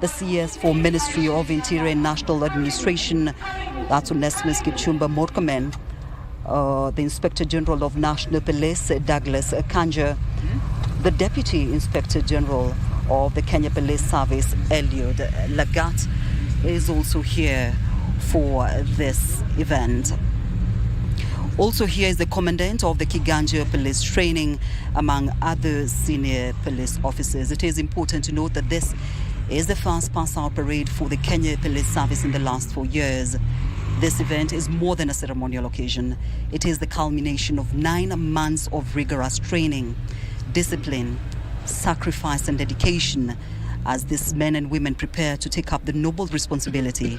the CS for Ministry of Interior and National Administration, that's Onesmus Kipchumba Murkomen, the Inspector General of National Police, Douglas Kiganjo, the Deputy Inspector General of the Kenya Police Service, Eliud Lagat, is also here for this event. Also here is the Commandant of the Kiganjo Police Training, among other senior police officers. It is important to note that this is the first pass-out parade for the Kenya Police Service in the last 4 years. This event is more than a ceremonial occasion. It is the culmination of 9 months of rigorous training, discipline, sacrifice and dedication as these men and women prepare to take up the noble responsibility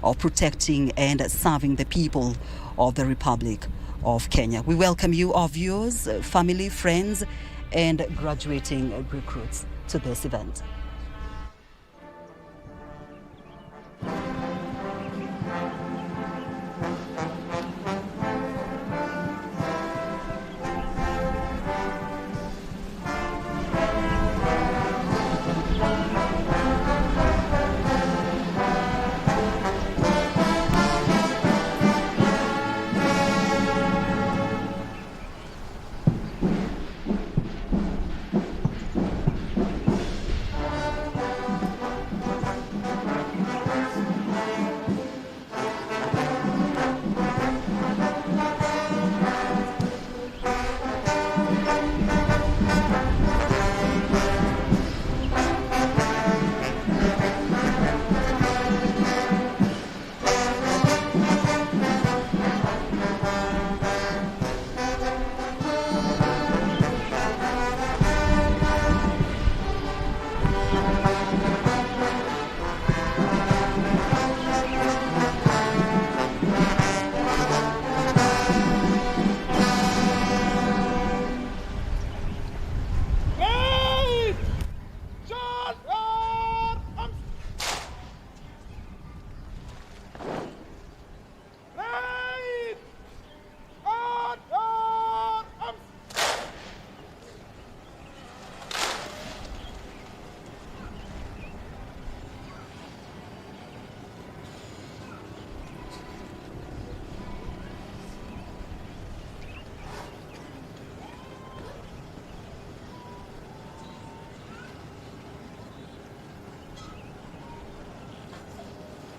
of protecting and serving the people of the Republic of Kenya. We welcome you, our viewers, family, friends, and graduating recruits to this event.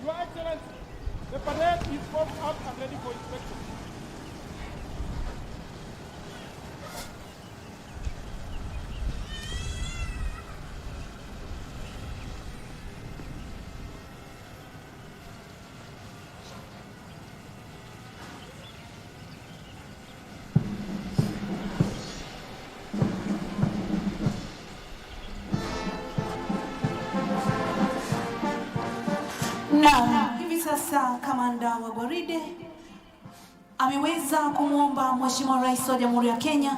Your Excellency, the parade is formed up and ready for inspection. Na hivi sasa kamanda wa gwaride ameweza kumwomba Mheshimiwa Rais wa Jamhuri ya Kenya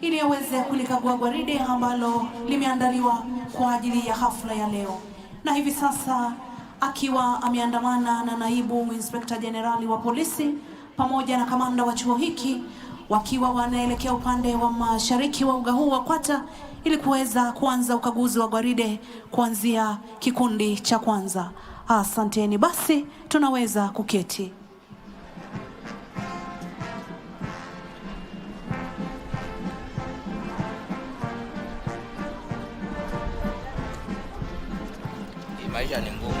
ili aweze kulikagua gwaride ambalo limeandaliwa kwa ajili ya hafla ya leo. Na hivi sasa akiwa ameandamana na naibu Inspector Generali wa polisi pamoja na kamanda wa chuo hiki, wakiwa wanaelekea upande wa mashariki wa uga huu wa Kwata ili kuweza kuanza ukaguzi wa gwaride kuanzia kikundi cha kwanza. Asanteni, basi tunaweza kuketi. Maisha ni ngumu.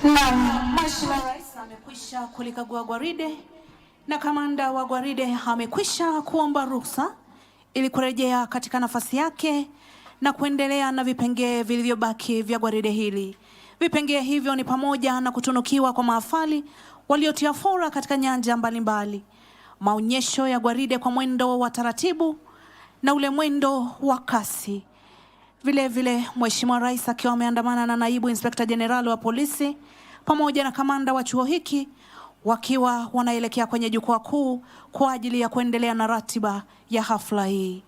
Na Mheshimiwa Rais amekwisha kulikagua gwaride na kamanda wa gwaride amekwisha kuomba ruhusa ili kurejea katika nafasi yake na kuendelea na vipengee vilivyobaki vya gwaride hili. Vipengee hivyo ni pamoja na kutunukiwa kwa mahafali waliotia fora katika nyanja mbalimbali, maonyesho ya gwaride kwa mwendo wa taratibu na ule mwendo wa kasi. Vile vile Mheshimiwa Rais akiwa ameandamana na naibu inspekta jenerali wa polisi pamoja na kamanda wa chuo hiki wakiwa wanaelekea kwenye jukwaa kuu kwa ajili ya kuendelea na ratiba ya hafla hii.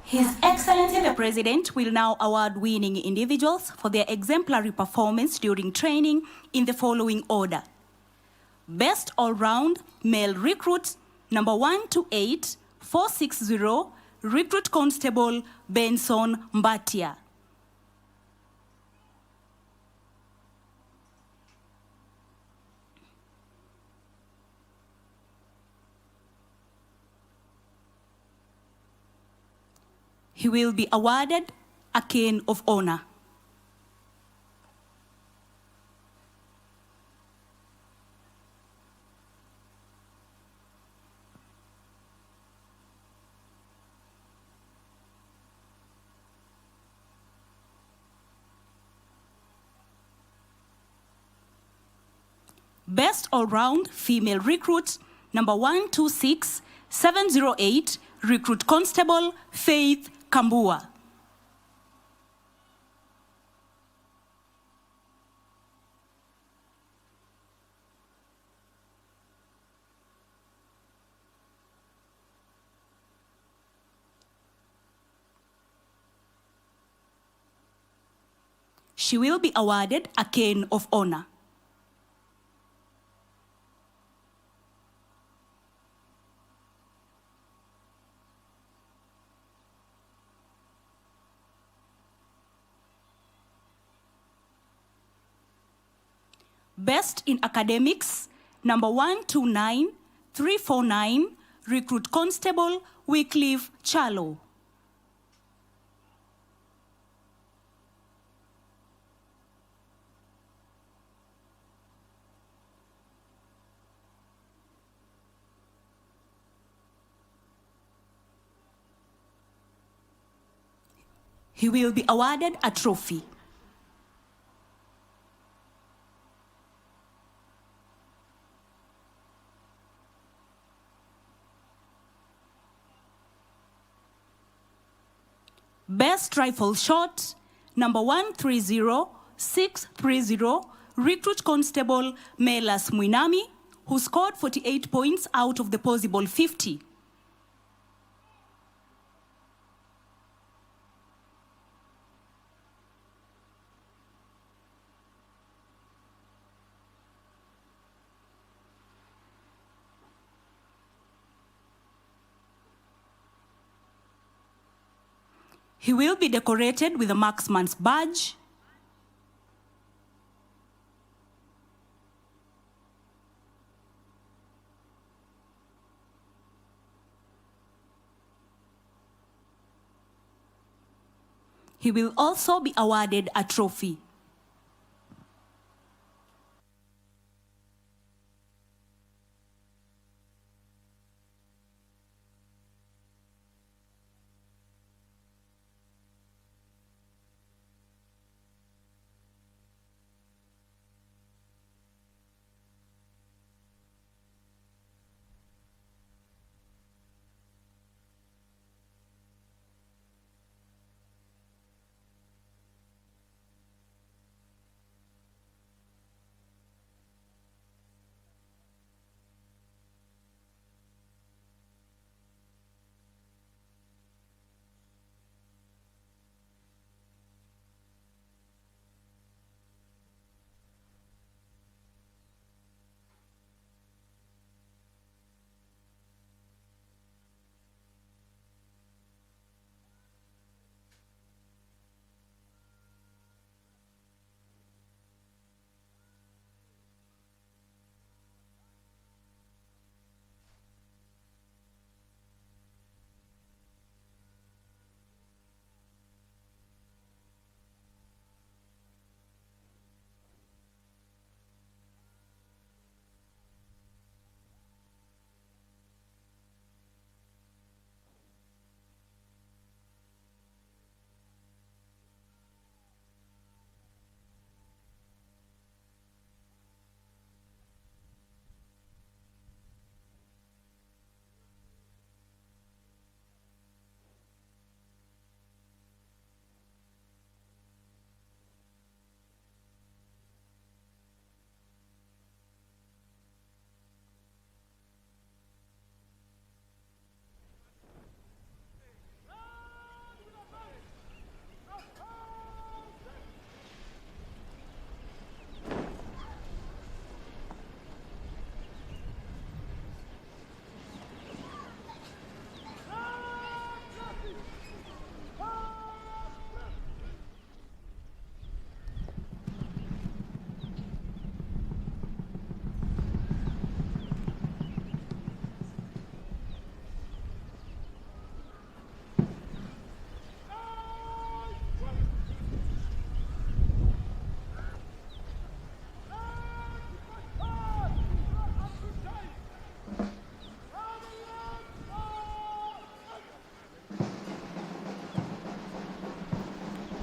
His Excellency the President will now award winning individuals for their exemplary performance during training in the following order. Best All-Round Male Recruit, number 128 460, Recruit Constable Benson Mbatia. He will be awarded a cane of honor. Best All-Round Female Recruit, number 126 708, Recruit Constable Faith Kambua. She will be awarded a cane of honor. Best in Academics, number 129 349, Recruit Constable Wycliffe Chalo. He will be awarded a trophy. Best Rifle Shot, number 130 630, Recruit Constable Melas Mwinami, who scored 48 points out of the possible 50. He will be decorated with a marksman's badge, He will also be awarded a trophy.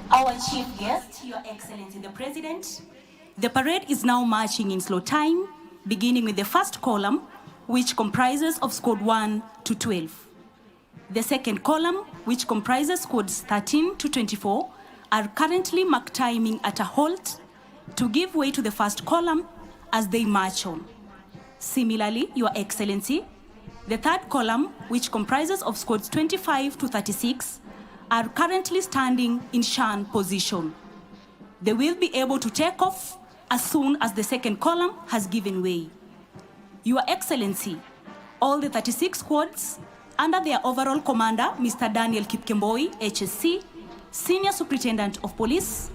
Our chief guest, Your Excellency the President. The parade is now marching in slow time, beginning with the first column, which comprises of squad 1 to 12. The second column, which comprises squads 13 to 24, are currently mark timing at a halt to give way to the first column as they march on. Similarly, Your Excellency, the third column, which comprises of squads 25 to 36, are currently standing in shan position. They will be able to take off as soon as the second column has given way. Your Excellency, all the 36 squads, under their overall commander, Mr. Daniel Kipkemboi, HSC, Senior Superintendent of Police,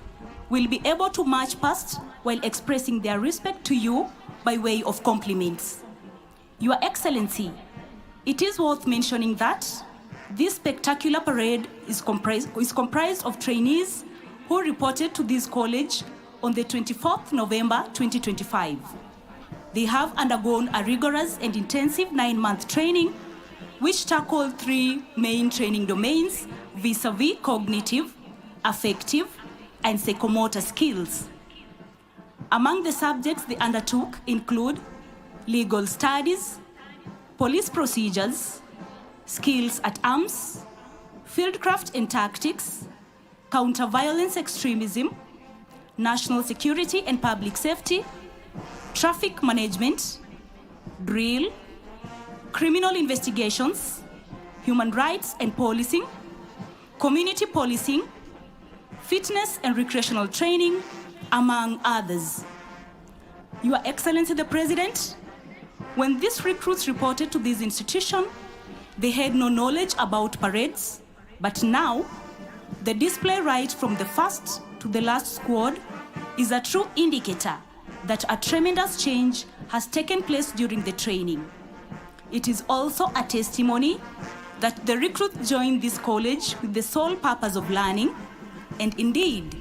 will be able to march past while expressing their respect to you by way of compliments. Your Excellency, it is worth mentioning that this spectacular parade is comprised of trainees who reported to this college on the 24th November 2025. They have undergone a rigorous and intensive 9-month training, which tackled 3 main training domains vis-a-vis cognitive, affective, and psychomotor skills. Among the subjects they undertook include legal studies, police procedures, skills at arms, fieldcraft and tactics, counter-violence extremism, national security and public safety, traffic management, drill, criminal investigations, human rights and policing, community policing, fitness and recreational training, among others. Your Excellency the President, when these recruits reported to this institution, they had no knowledge about parades, but now, the display right from the first to the last squad is a true indicator that a tremendous change has taken place during the training. It is also a testimony that the recruits joined this college with the sole purpose of learning And indeed,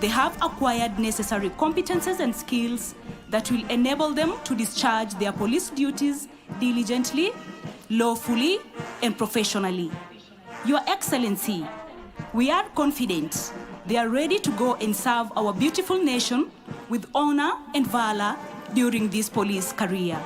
they have acquired necessary competences and skills that will enable them to discharge their police duties diligently, lawfully, and professionally. Your Excellency, we are confident they are ready to go and serve our beautiful nation with honor and valor during this police career.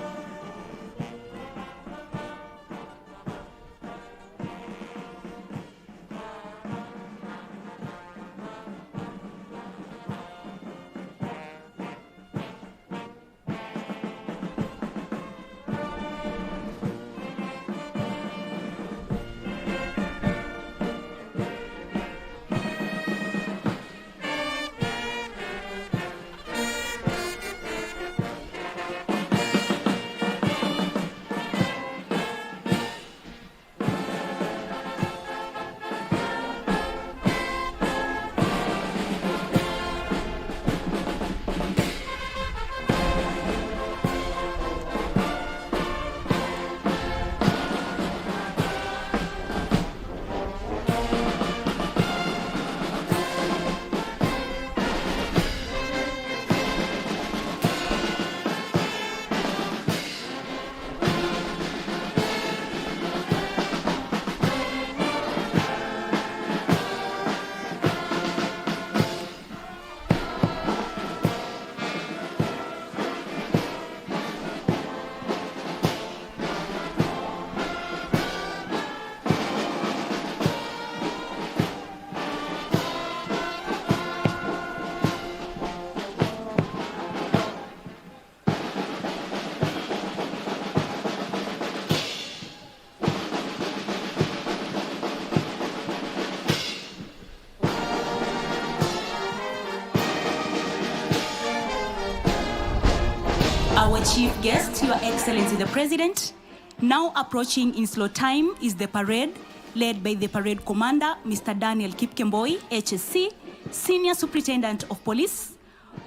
Our chief guest, Your Excellency the President, now approaching in slow time is the parade, led by the parade commander, Mr. Daniel Kipkemboi, HSC, Senior Superintendent of Police,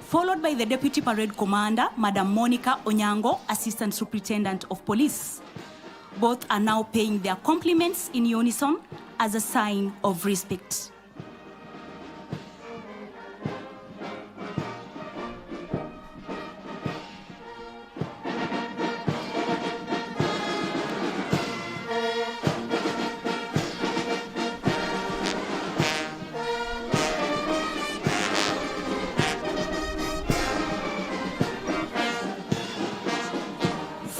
followed by the Deputy Parade Commander, Madam Monica Onyango, Assistant Superintendent of Police. Both are now paying their compliments in unison as a sign of respect.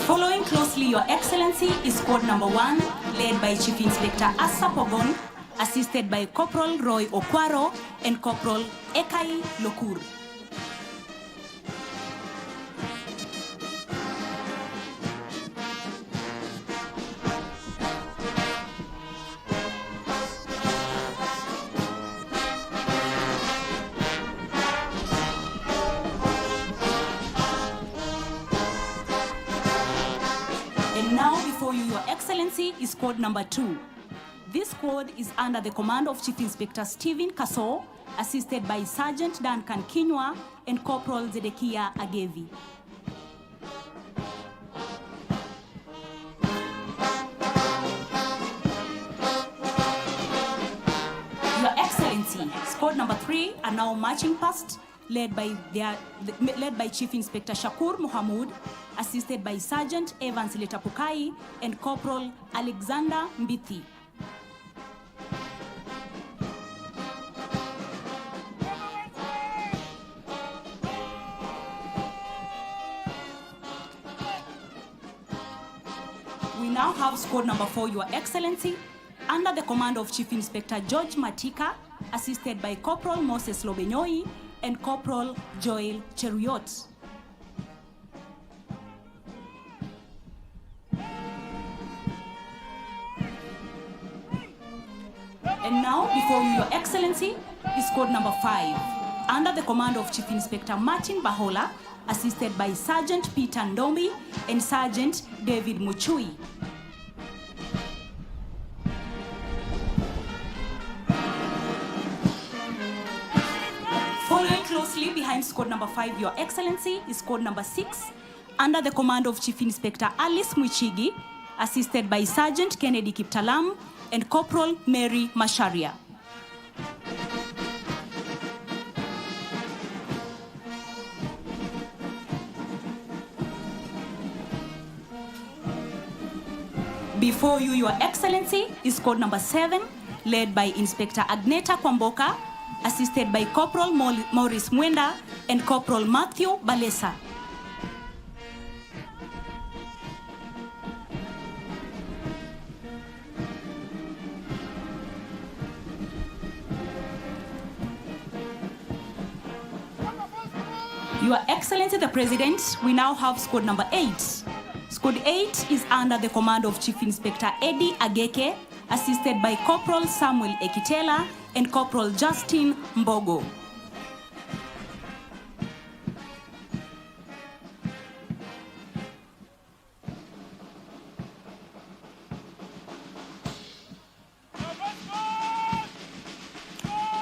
Following closely, Your Excellency, is squad number 1, led by Chief Inspector Asa Pogon, assisted by Corporal Roy Okwaro and Corporal Ekai Lokur. And now before you, Your Excellency, is squad number 2. This squad is under the command of Chief Inspector Stephen Kaso, assisted by Sergeant Duncan Kinywa and Corporal Zedekia Agevi. Your Excellency, squad number 3 are now marching past, led by Chief Inspector Shakur Mohamud, assisted by Sergeant Evans Letapukai and Corporal Alexander Mbithi. We now have squad number 4, Your Excellency, under the command of Chief Inspector George Matika, assisted by Corporal Moses Lobenyoi and Corporal Joel Cheruiyot. And now, before you, Your Excellency, is squad number 5, under the command of Chief Inspector Martin Bahola, assisted by Sergeant Peter Ndombi and Sergeant David Muchui. Following closely behind squad number 5, Your Excellency, is squad number 6, under the command of Chief Inspector Alice Mwichigi, assisted by Sergeant Kennedy Kiptalam and Corporal Mary Masharia. Before you, Your Excellency, is squad number 7, led by Inspector Agneta Kwamboka, assisted by Corporal Maurice Mwenda and Corporal Matthew Balesa. Your Excellency the President, we now have squad number 8. Squad 8 is under the command of Chief Inspector Eddie Ageke, assisted by Corporal Samuel Ekitela and Corporal Justin Mbogo.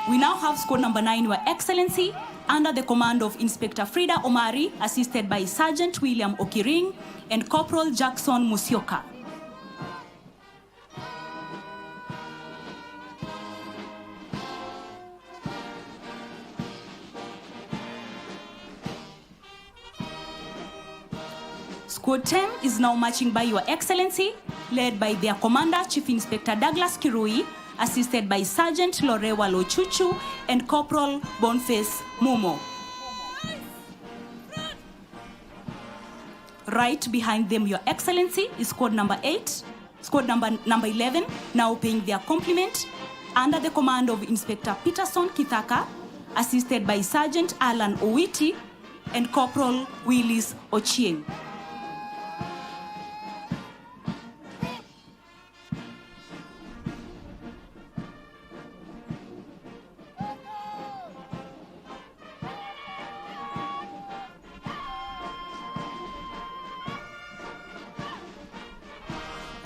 We now have squad number 9, Your Excellency, under the command of Inspector Frida Omari, assisted by Sergeant William Okiring and Corporal Jackson Musioka. Squad 10 is now marching by Your Excellency, led by their commander, Chief Inspector Douglas Kirui, assisted by Sergeant Lorewa Lochuchu and Corporal Boniface Mumo. Right behind them, Your Excellency, is squad number 8, squad number 11, now paying their compliment, under the command of Inspector Peterson Kithaka, assisted by Sergeant Alan Owiti and Corporal Willis Ochieng.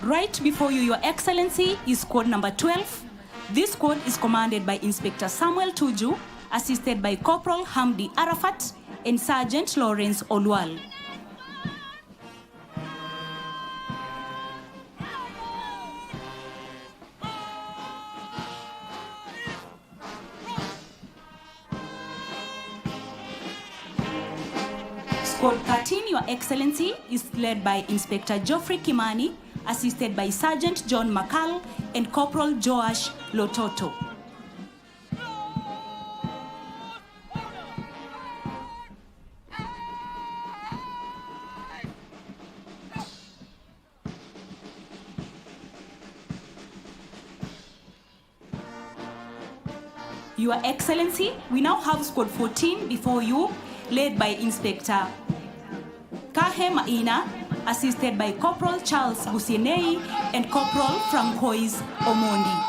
Right before you, Your Excellency, is squad number 12. This squad is commanded by Inspector Samuel Tuju, assisted by Corporal Hamdi Arafat and Sergeant Lawrence Olwal. Squad 13, Your Excellency, is led by Inspector Geoffrey Kimani, assisted by Sergeant John Makal and Corporal Joash Lototo. Your Excellency, we now have squad 14 before you, led by Inspector Kahe Maina, assisted by Corporal Charles Busienei and Corporal Francois Omondi.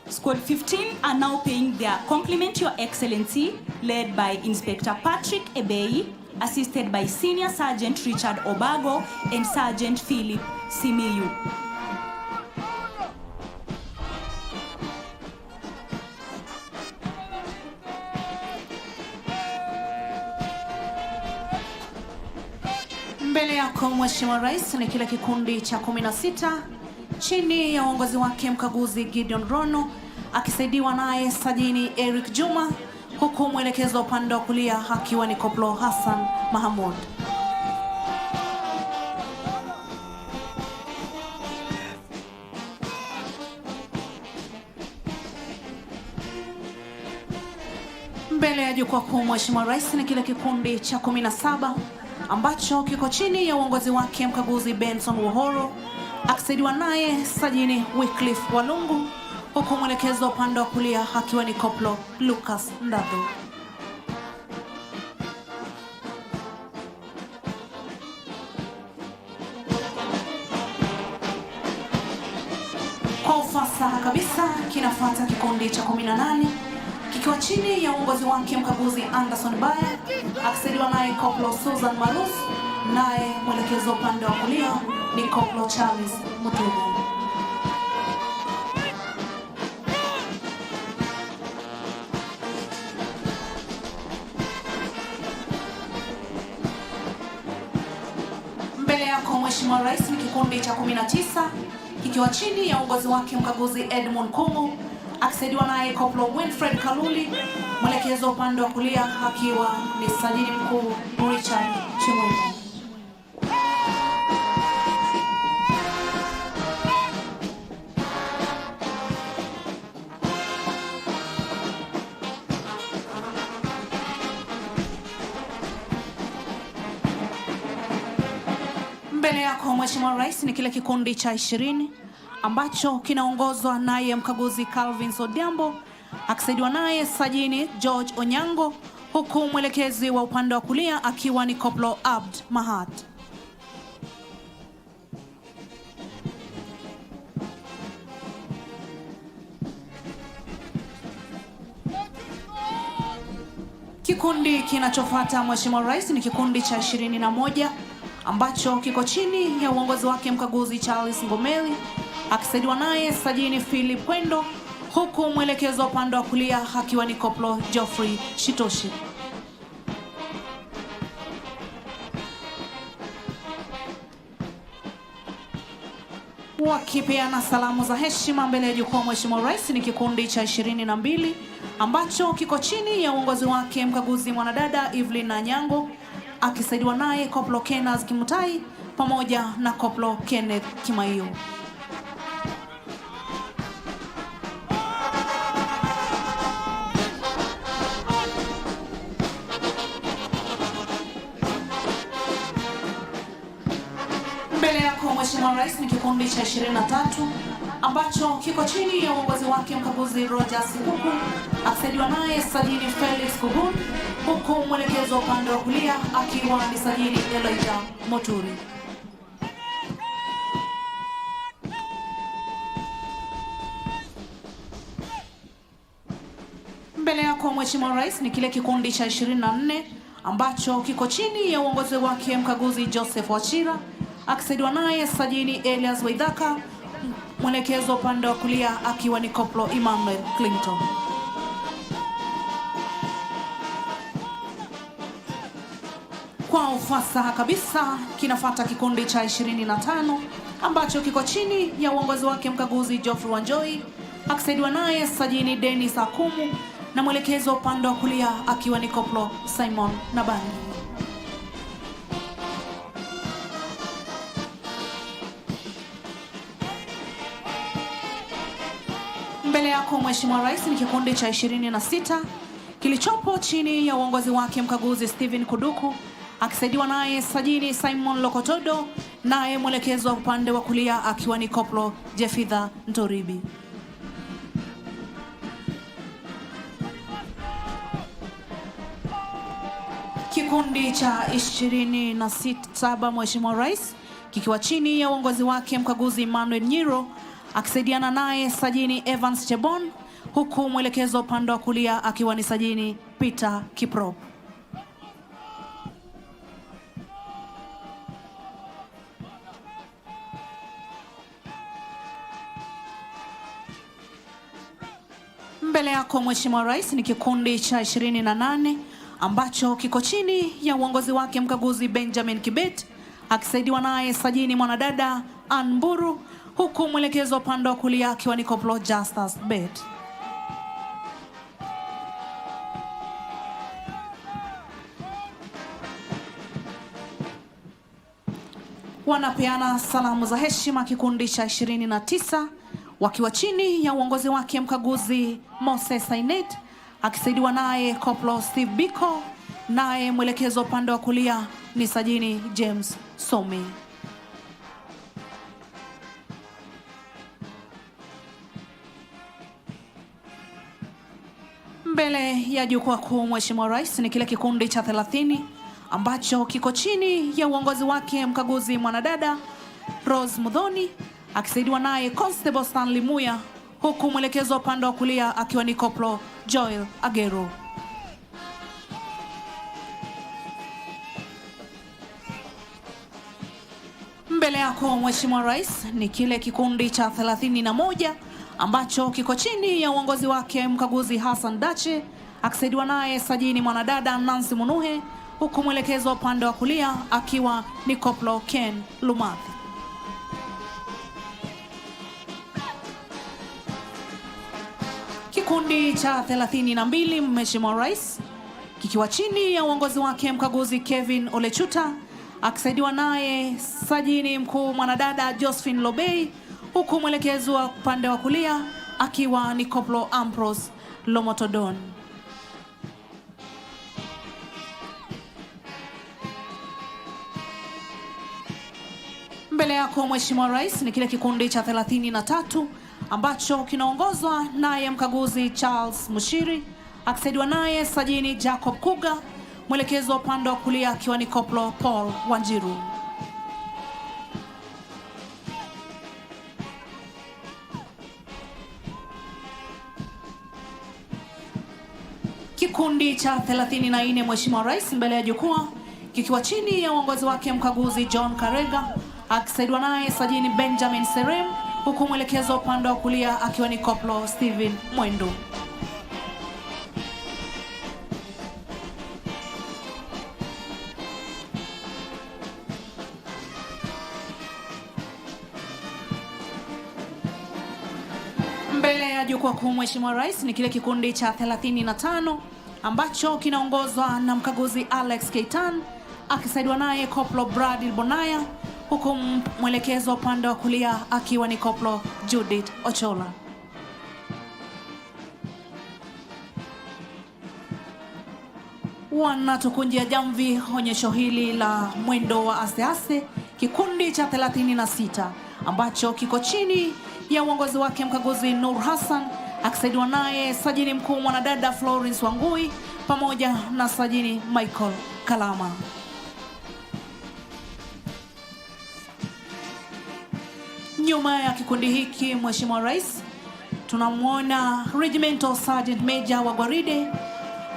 Squad 15 are now paying their compliment, Your Excellency, led by Inspector Patrick Ebei, assisted by Senior Sergeant Richard Obago and Sergeant Philip Simiyu. Mbele yako Mheshimiwa Rais ni kile kikundi cha 16 chini ya uongozi wake mkaguzi Gideon Rono akisaidiwa naye Sajini Eric Juma, huku mwelekezo upande wa kulia akiwa ni Koplo Hassan Mahamud. Mbele ya jukwaa kuu Mheshimiwa Rais ni kile kikundi cha 17 ambacho kiko chini ya uongozi wake mkaguzi Benson Wohoro akisaidiwa naye Sajini Wycliffe Walungu, huku mwelekezo upande wa kulia akiwa ni Koplo Lucas Ndadhu. Kwa ufasaha kabisa kinafuata kikundi cha 18 kikiwa chini ya uongozi wake mkaguzi Anderson Baya akisaidiwa naye Koplo Susan Marus, naye mwelekezo upande wa kulia ni Koplo Charles Mutugu. Mbele yako Mheshimiwa Rais ni kikundi cha 19 kikiwa chini ya uongozi wake mkaguzi Edmund Kumu akisaidiwa naye Koplo Winfred Kaluli, mwelekezo upande wa kulia akiwa ni sajili mkuu Richard Chimwino. Mbele yako Mheshimiwa Rais ni kile kikundi cha 20 ambacho kinaongozwa naye mkaguzi Calvin Odhiambo, akisaidiwa naye sajini George Onyango, huku mwelekezi wa upande wa kulia akiwa ni Koplo Abd Mahat. Kikundi kinachofuata Mheshimiwa Rais ni kikundi cha 21 ambacho kiko chini ya uongozi wake mkaguzi Charles Ngomeli, akisaidiwa naye sajini Philip Kwendo, huku mwelekezo upande wa kulia akiwa ni Koplo Geoffrey Shitoshi. Wakipeana salamu za heshima mbele ya jukwaa Mheshimiwa Rais ni kikundi cha 22 ambacho kiko chini ya uongozi wake mkaguzi mwanadada Evelyn Anyango, akisaidiwa naye Koplo Kenneth Kimutai pamoja na Koplo Kenneth Kimaiyo. Mbele yako Mheshimiwa Rais ni kikundi cha 23 ambacho kiko chini ya uongozi wake mkaguzi Rogers Nguku, akisaidiwa naye sajini Felix Kugun, huku mwelekezo upande wa kulia akiwa ni sajini Elijah Moturi. Mbele yako Mheshimiwa Rais ni kile kikundi cha 24 ambacho kiko chini ya uongozi wake mkaguzi Joseph Wachira, akisaidiwa naye sajini Elias Waithaka, mwelekezo upande wa kulia akiwa ni Koplo Emmanuel Clinton. Kwa ufasaha kabisa kinafuata kikundi cha 25 ambacho kiko chini ya uongozi wake mkaguzi Geoffrey Wanjoi, akisaidiwa naye sajini Dennis Akumu, na mwelekezo upande wa kulia akiwa ni Koplo Simon Nabangi. Mbele yako Mheshimiwa Rais ni kikundi cha 26 kilichopo chini ya uongozi wake mkaguzi Steven Kuduku, akisaidiwa naye sajini Simon Lokotodo, naye mwelekezo upande wa kulia akiwa ni Koplo Jefitha Ntoribi. Kikundi cha 27 Mheshimiwa Rais kikiwa chini ya uongozi wake mkaguzi Emmanuel Nyiro, akisaidiana naye sajini Evans Chebon, huku mwelekezo upande wa kulia akiwa ni sajini Peter Kiprop. Mbele yako Mheshimiwa Rais ni kikundi cha 28 ambacho kiko chini ya uongozi wake mkaguzi Benjamin Kibet, akisaidiwa naye sajini mwanadada Ann Mburu, huku mwelekezo upande wa kulia akiwa ni Koplo Justus Bet. Wanapeana salamu za heshima kikundi cha 29 wakiwa chini ya uongozi wake mkaguzi Moses Sainet, akisaidiwa naye Koplo Steve Biko, naye mwelekezo upande wa kulia ni sajini James Somi. Mbele ya jukwaa kuu Mheshimiwa Rais ni kile kikundi cha 30 ambacho kiko chini ya uongozi wake mkaguzi mwanadada Rose Mudhoni, akisaidiwa naye Constable Stanley Muya, huku mwelekezo upande wa kulia akiwa ni Koplo Joel Agero. Mbele yako Mheshimiwa Rais ni kile kikundi cha 31 ambacho kiko chini ya uongozi wake mkaguzi Hassan Dache, akisaidiwa naye sajini mwanadada Nancy Munuhe, huku mwelekezo upande wa kulia akiwa ni Koplo Ken Lumathi. Kikundi cha 32 Mheshimiwa Rais kikiwa chini ya uongozi wake mkaguzi Kevin Olechuta akisaidiwa naye sajini mkuu mwanadada Josephine Lobei, huku mwelekezo wa upande wa kulia akiwa ni Koplo Ambrose Lomotodon. Mbele yako Mheshimiwa Rais ni kile kikundi cha 33 ambacho kinaongozwa naye mkaguzi Charles Mushiri akisaidiwa naye sajini Jacob Kuga, mwelekezo wa upande wa kulia akiwa ni Koplo Paul Wanjiru. Kikundi cha 34 Mheshimiwa Rais mbele ya jukwaa kikiwa chini ya uongozi wake mkaguzi John Karega akisaidiwa naye sajini Benjamin Serem, huku mwelekezo upande wa kulia akiwa ni Koplo Steven Mwendo. Mbele ya jukwaa kuu Mheshimiwa Rais ni kile kikundi cha 35 ambacho kinaongozwa na mkaguzi Alex Keitan akisaidiwa naye Koplo Bradil Bonaya, huku mwelekezo upande wa kulia akiwa ni Koplo Judith Ochola. Wanatukunjia jamvi onyesho hili la mwendo wa asease kikundi cha 36 ambacho kiko chini ya uongozi wake mkaguzi Nur Hassan akisaidiwa naye sajini mkuu mwanadada Florence Wangui pamoja na sajini Michael Kalama. Nyuma ya kikundi hiki Mheshimiwa Rais tunamwona Regimental Sergeant Major wa Gwaride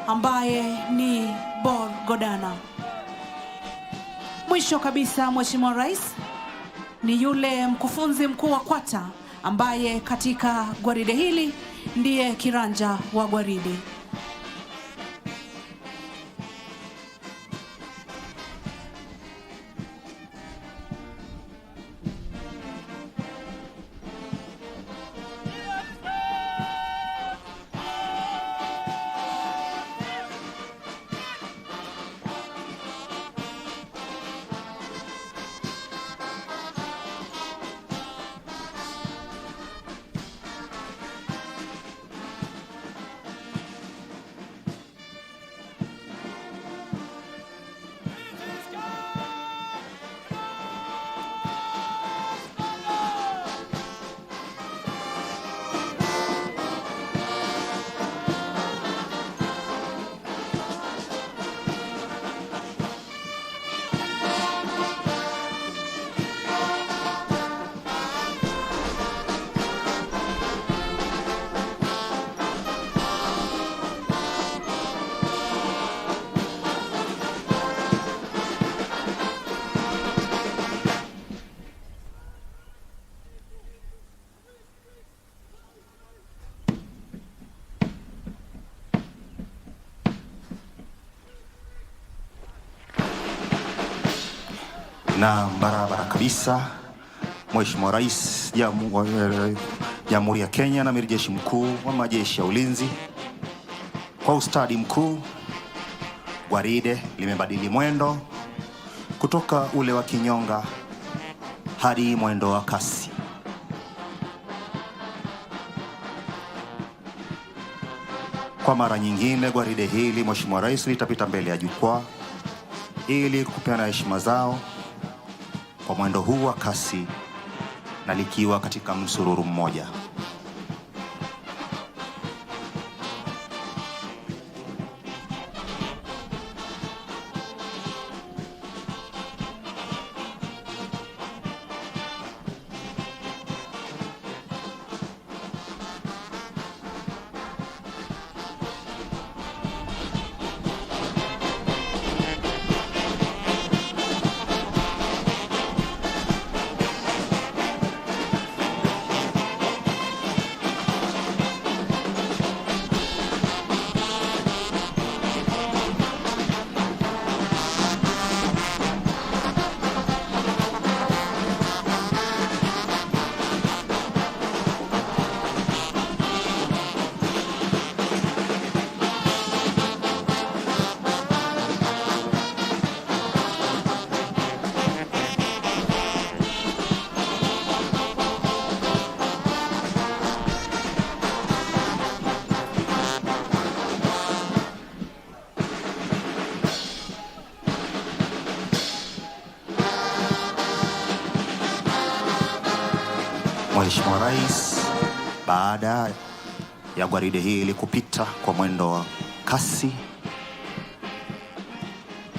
ambaye ni Bor Godana. Mwisho kabisa Mheshimiwa Rais ni yule mkufunzi mkuu wa kwata ambaye katika gwaride hili ndiye kiranja wa gwaride. Na barabara kabisa Mheshimiwa Rais Jamhuri ya Kenya na Amiri Jeshi Mkuu wa Majeshi ya Ulinzi, kwa ustadi mkuu gwaride limebadili mwendo kutoka ule wa kinyonga hadi mwendo wa kasi. Kwa mara nyingine gwaride hili Mheshimiwa Rais litapita mbele ya jukwaa ili kupeana heshima zao kwa mwendo huu wa kasi na likiwa katika msururu mmoja. Mheshimiwa Rais, baada ya gwaride hili kupita kwa mwendo wa kasi,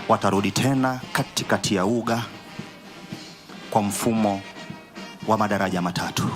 watarudi tena katikati ya uga kwa mfumo wa madaraja matatu.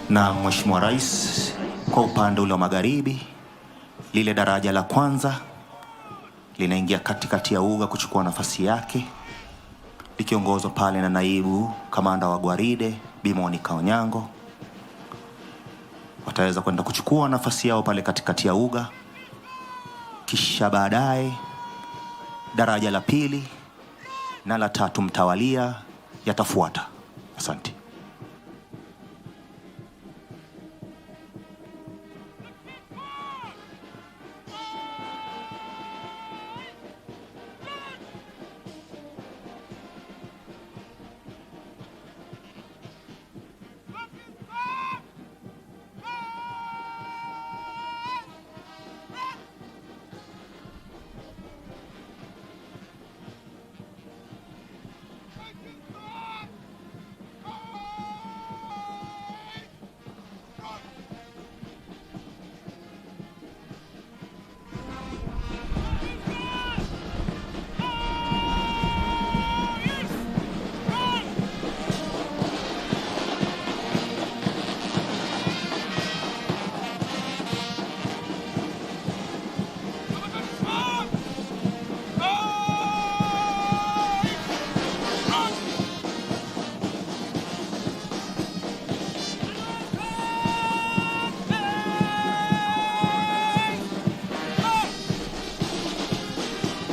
Na Mheshimiwa Rais, kwa upande ule wa magharibi, lile daraja la kwanza linaingia katikati ya uga kuchukua nafasi yake, likiongozwa pale na naibu kamanda wa gwaride Bi Monica Onyango. Wataweza kwenda kuchukua nafasi yao pale katikati ya uga, kisha baadaye daraja la pili na la tatu mtawalia yatafuata. Asante.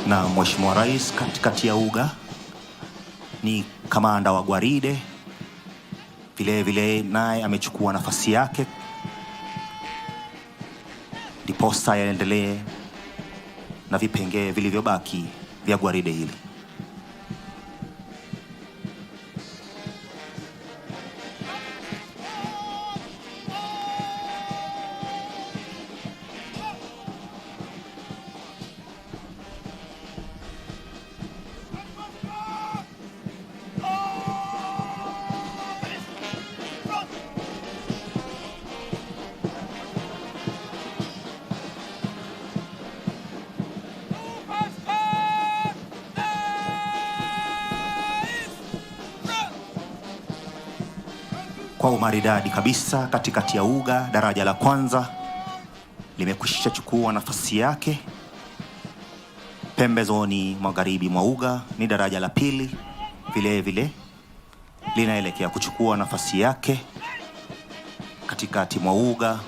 na Mheshimiwa Rais katikati ya uga ni kamanda wa gwaride vile vile naye amechukua nafasi yake, ndiposa yaendelee na vipengee vilivyobaki vya gwaride hili. Kwa umaridadi kabisa katikati ya uga, daraja la kwanza limekwisha chukua nafasi yake. Pembezoni magharibi mwa uga ni daraja la pili, vile vile linaelekea kuchukua nafasi yake. Katikati mwa uga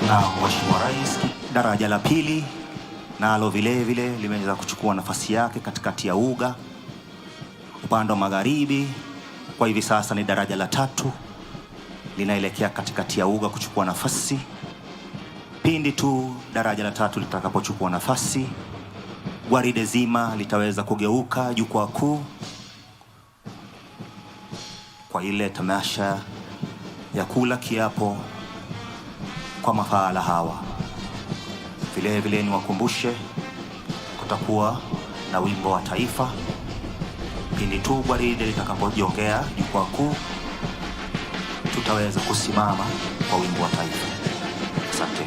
na Mheshimiwa Rais. Daraja la pili nalo vile vile limeweza kuchukua nafasi yake katikati ya uga upande wa magharibi. Kwa hivi sasa ni daraja la tatu linaelekea katikati ya uga kuchukua nafasi. Pindi tu daraja la tatu litakapochukua nafasi, gwaride zima litaweza kugeuka jukwaa kuu kwa ile tamasha ya kula kiapo kwa mafala hawa. Vile vile niwakumbushe, kutakuwa na wimbo wa taifa pindi tu gwaride litakapojongea jukwaa kuu. Tutaweza kusimama kwa wimbo wa taifa. Asante.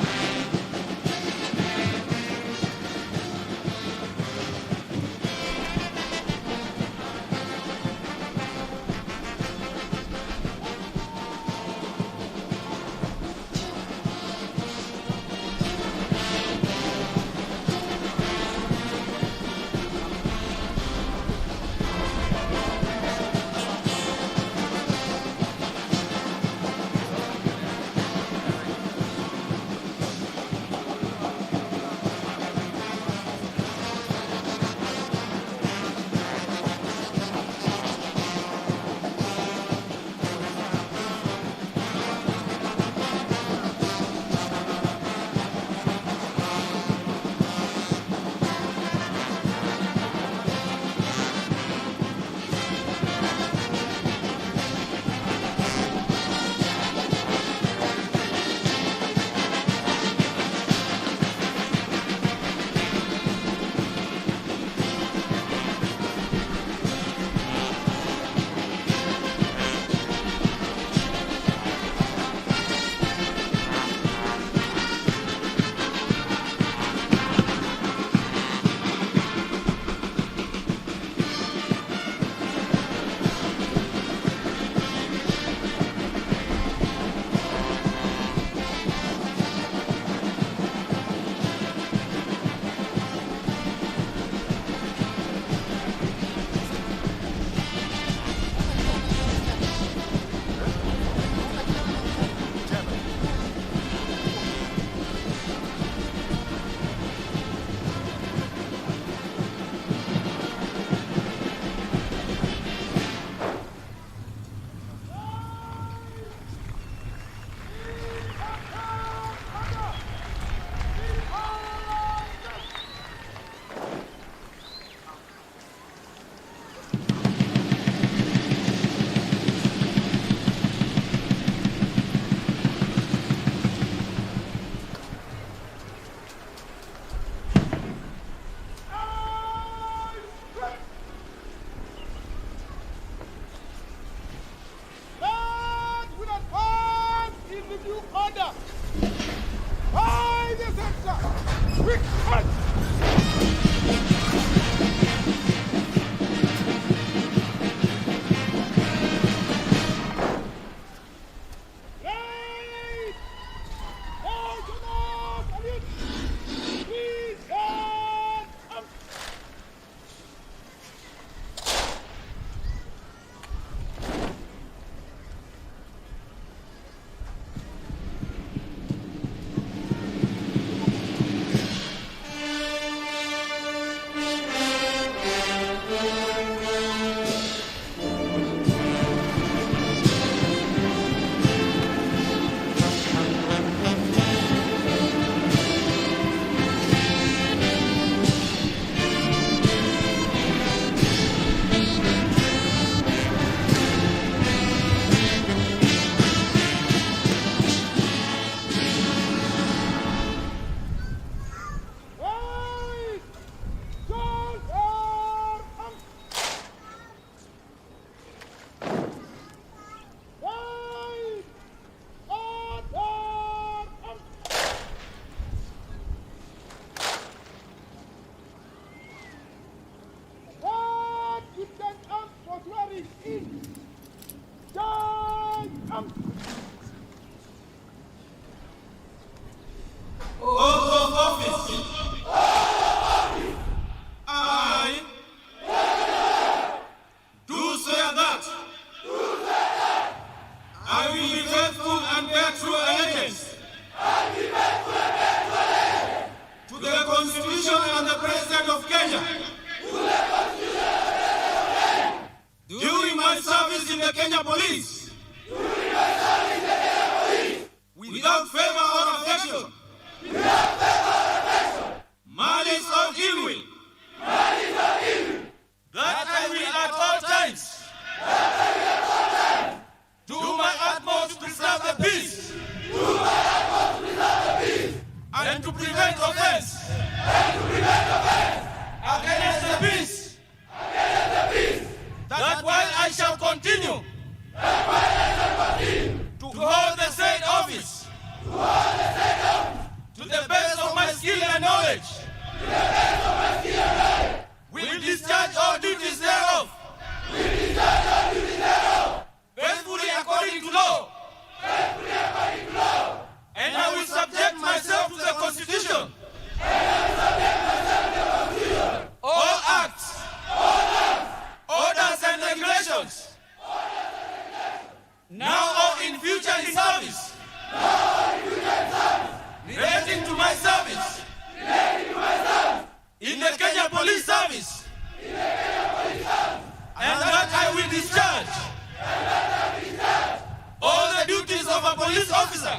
a police officer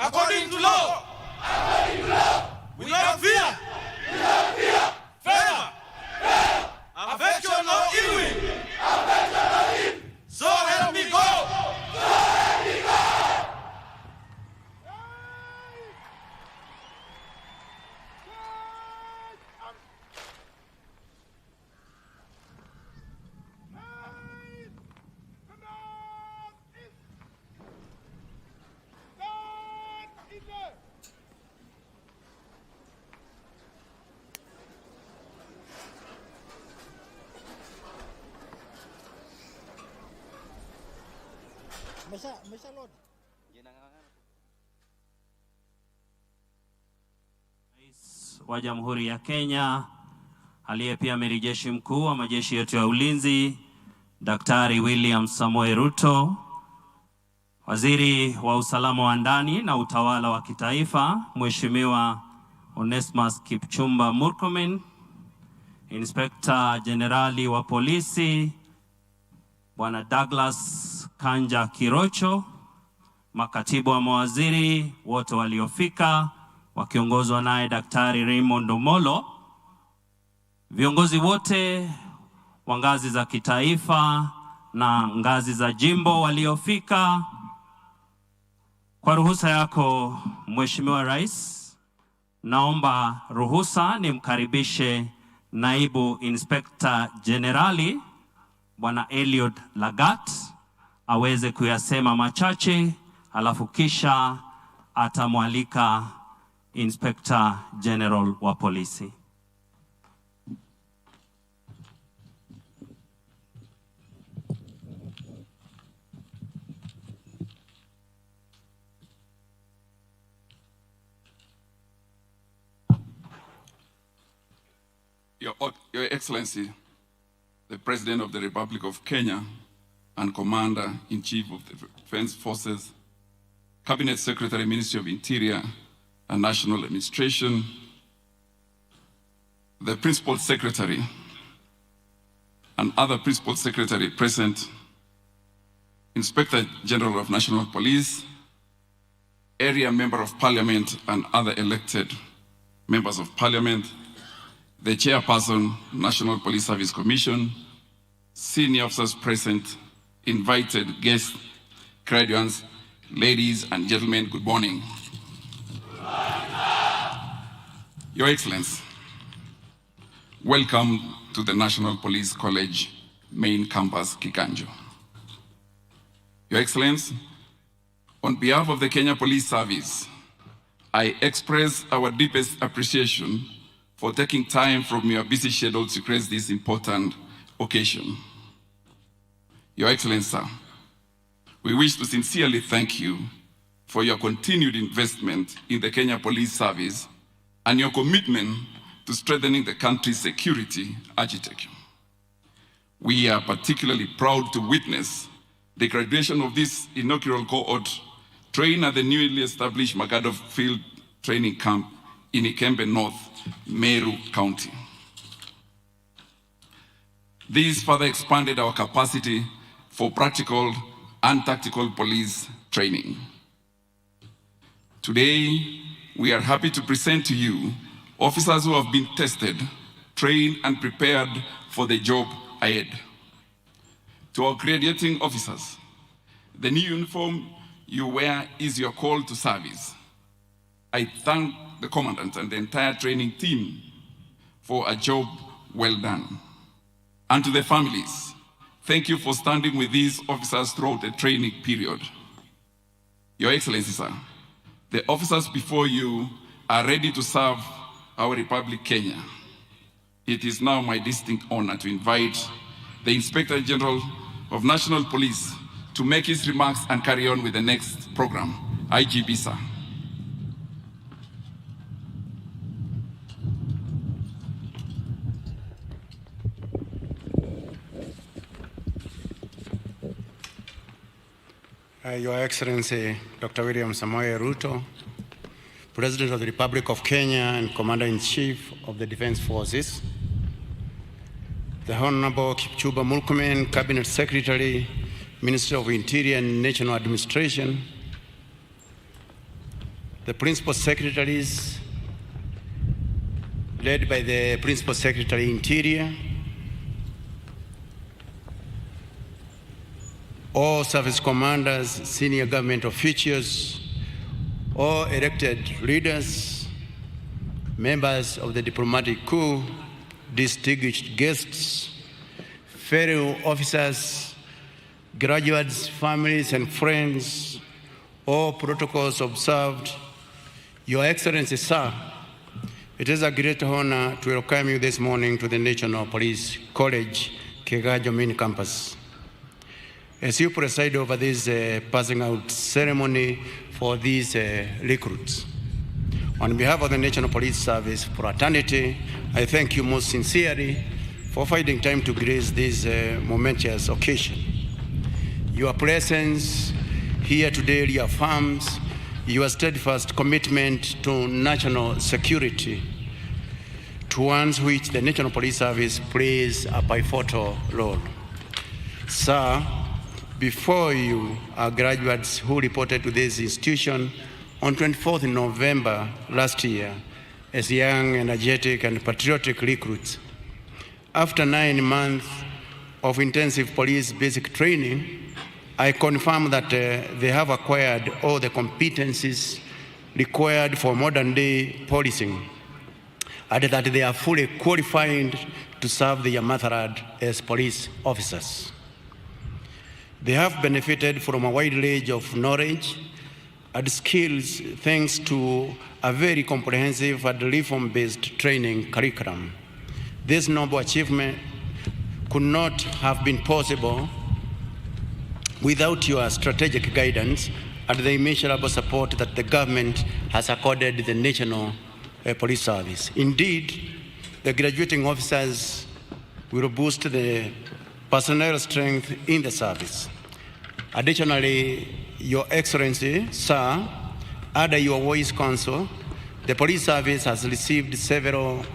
according to law, without fear, favor, affection or ill will. So help me God. Rais wa Jamhuri ya Kenya aliye pia amiri jeshi mkuu wa majeshi yetu ya ulinzi Daktari William Samoei Ruto, Waziri wa usalama wa ndani na utawala wa kitaifa Mheshimiwa Onesmus Kipchumba Murkomen, Inspector Generali wa polisi Bwana Douglas Kanja Kirocho, makatibu wa mawaziri wote waliofika wakiongozwa naye Daktari Raymond Omolo, viongozi wote wa ngazi za kitaifa na ngazi za jimbo waliofika. Kwa ruhusa yako Mheshimiwa Rais, naomba ruhusa nimkaribishe Naibu Inspector Generali Bwana Eliud Lagat aweze kuyasema machache, alafu kisha atamwalika Inspector General wa polisi. Your Excellency, the President of the Republic of Kenya and Commander-in-Chief of the Defense Forces, Cabinet Secretary, Ministry of Interior and National Administration, the Principal Secretary and other Principal Secretary present, Inspector General of National Police, Area Member of Parliament and other elected members of Parliament, the Chairperson, National Police Service Commission, senior officers present, invited guests, graduates, ladies and gentlemen, good morning. Your Excellency, welcome to the National Police College main campus, Kiganjo. Your Excellency, on behalf of the Kenya Police Service, I express our deepest appreciation for taking time from your busy schedule to grace this important occasion. Your Excellency, sir, we wish to sincerely thank you for your continued investment in the Kenya Police Service and your commitment to strengthening the country's security architecture. We are particularly proud to witness the graduation of this inaugural cohort trained at the newly established Magado Field Training Camp in Ikembe North, Meru County. This further expanded our capacity for practical and tactical police training. Today, we are happy to present to you officers who have been tested, trained, and prepared for the job ahead. To our graduating officers, the new uniform you wear is your call to service. I thank the Commandant and the entire training team for a job well done. And to the families, thank you for standing with these officers throughout the training period. Your Excellency, sir, the officers before you are ready to serve our Republic, Kenya. It is now my distinct honor to invite the Inspector General of National Police to make his remarks and carry on with the next program. IGB, sir. Your Excellency, Dr. William Samoei Ruto, President of the Republic of Kenya and Commander-in-Chief of the Defense Forces, the Honorable Kipchumba Murkomen, Cabinet Secretary, Ministry of Interior and National Administration, the principal secretaries, led by the Principal Secretary Interior, all service commanders, senior government officials, all elected leaders, members of the diplomatic corps, distinguished guests, fellow officers, graduates, families, and friends, all protocols observed. Your Excellency, sir, it is a great honor to welcome you this morning to the National Police College, Kiganjo main campus. As you preside over this passing out ceremony for these recruits, on behalf of the National Police Service fraternity, I thank you most sincerely for finding time to grace this momentous occasion. Your presence here today reaffirms your steadfast commitment to national security, towards which the National Police Service plays a pivotal role. Sir, before you are graduates who reported to this institution on 24th November last year as young, energetic, and patriotic recruits. After 9 months of intensive police basic training, I confirm that they have acquired all the competencies required for modern-day policing, and that they are fully qualified to serve the motherland as police officers. They have benefited from a wide range of knowledge and skills thanks to a very comprehensive and reform-based training curriculum. This noble achievement could not have been possible without your strategic guidance and the immeasurable support that the government has accorded the National Police Service. Indeed, the graduating officers will boost the personnel strength in the service. Additionally, Your Excellency, sir, under your voice council, the police service has received several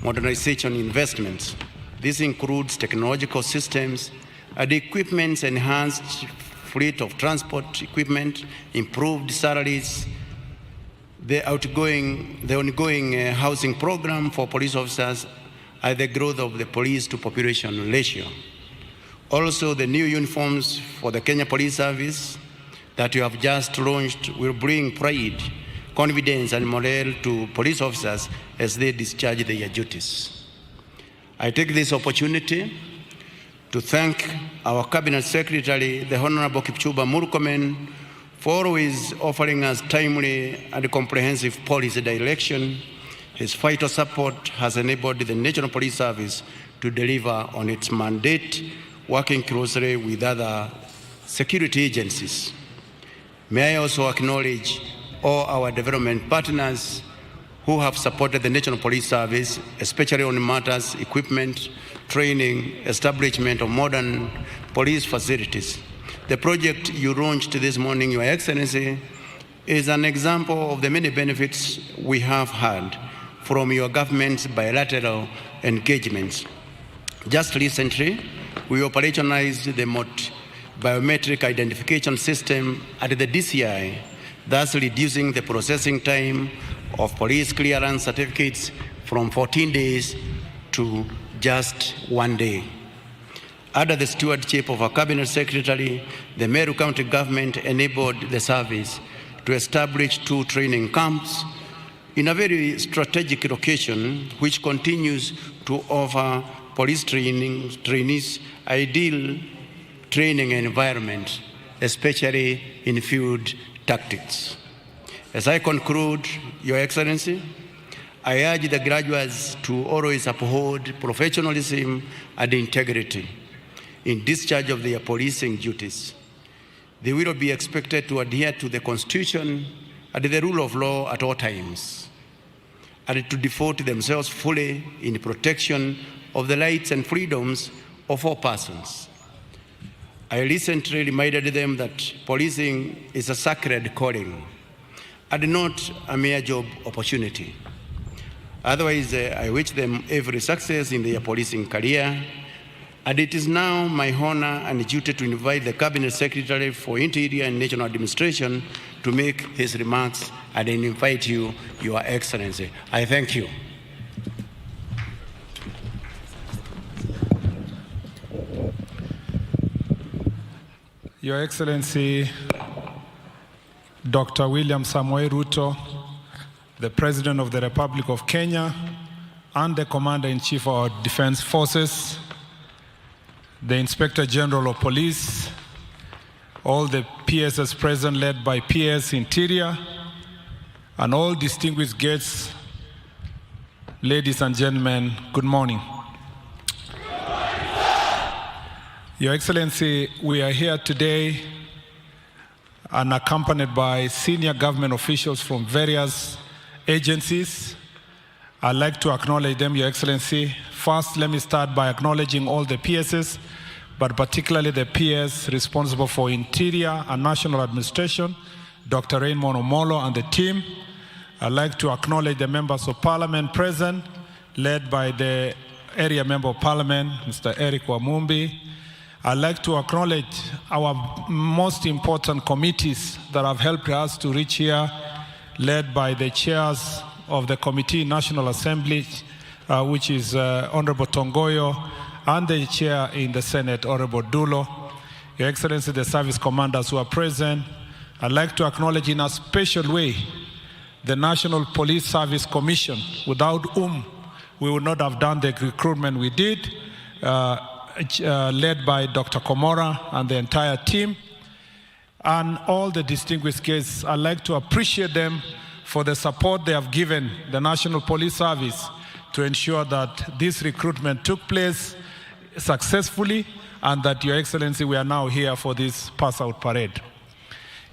modernization investments. This includes technological systems and equipment, enhanced fleet of transport equipment, improved salaries, the ongoing housing program for police officers, and the growth of the police to population ratio. Also, the new uniforms for the Kenya Police Service that you have just launched will bring pride, confidence, and morale to police officers as they discharge their duties. I take this opportunity to thank our Cabinet Secretary, the Honorable Kipchumba Murkomen, for always offering us timely and comprehensive policy direction. His vital support has enabled the National Police Service to deliver on its mandate, working closely with other security agencies. May I also acknowledge all our development partners who have supported the National Police Service, especially on matters, equipment, training, establishment of modern police facilities. The project you launched this morning, Your Excellency, is an example of the many benefits we have had from your government's bilateral engagements. Just recently, we operationalized the biometric identification system at the DCI, thus reducing the processing time of police clearance certificates from 14 days to just 1 day. Under the stewardship of our Cabinet Secretary, the Meru County government enabled the service to establish 2 training camps in a very strategic location, which continues to offer police trainees ideal training environment, especially in field tactics. As I conclude, Your Excellency, I urge the graduates to always uphold professionalism and integrity in discharge of their policing duties. They will be expected to adhere to the Constitution and the rule of law at all times, and to devote themselves fully in protection of the rights and freedoms of all persons. I recently reminded them that policing is a sacred calling and not a mere job opportunity. Otherwise, I wish them every success in their policing career And it is now my honor and duty to invite the Cabinet Secretary for Interior and National Administration to make his remarks, and I invite you, Your Excellency. I thank you. Your Excellency, Dr. William Samoei Ruto, the President of the Republic of Kenya, and the Commander-in-Chief of our Defense Forces, the Inspector General of Police, all the PSs present led by PS Interior, and all distinguished guests, ladies and gentlemen, good morning. Your Excellency, we are here today and accompanied by senior government officials from various agencies. I'd like to acknowledge them, Your Excellency. First, let me start by acknowledging all the PSs, but particularly the PS responsible for Interior and National Administration, Dr. Raymond Omolo and the team. I'd like to acknowledge the members of Parliament present, led by the Area Member of Parliament, Mr. Eric Wamumbi. I'd like to acknowledge our most important committees that have helped us to reach here, led by the chairs of the Committee National Assembly, which is Honorable Tongoyo, and the chair in the Senate, Honorable Dulo. Your Excellency, the service commanders who are present. I'd like to acknowledge in a special way the National Police Service Commission, without whom we would not have done the recruitment we did, led by Dr. Komora and the entire team, and all the distinguished guests. I'd like to appreciate them for the support they have given the National Police Service to ensure that this recruitment took place successfully, and that, Your Excellency, we are now here for this pass-out parade.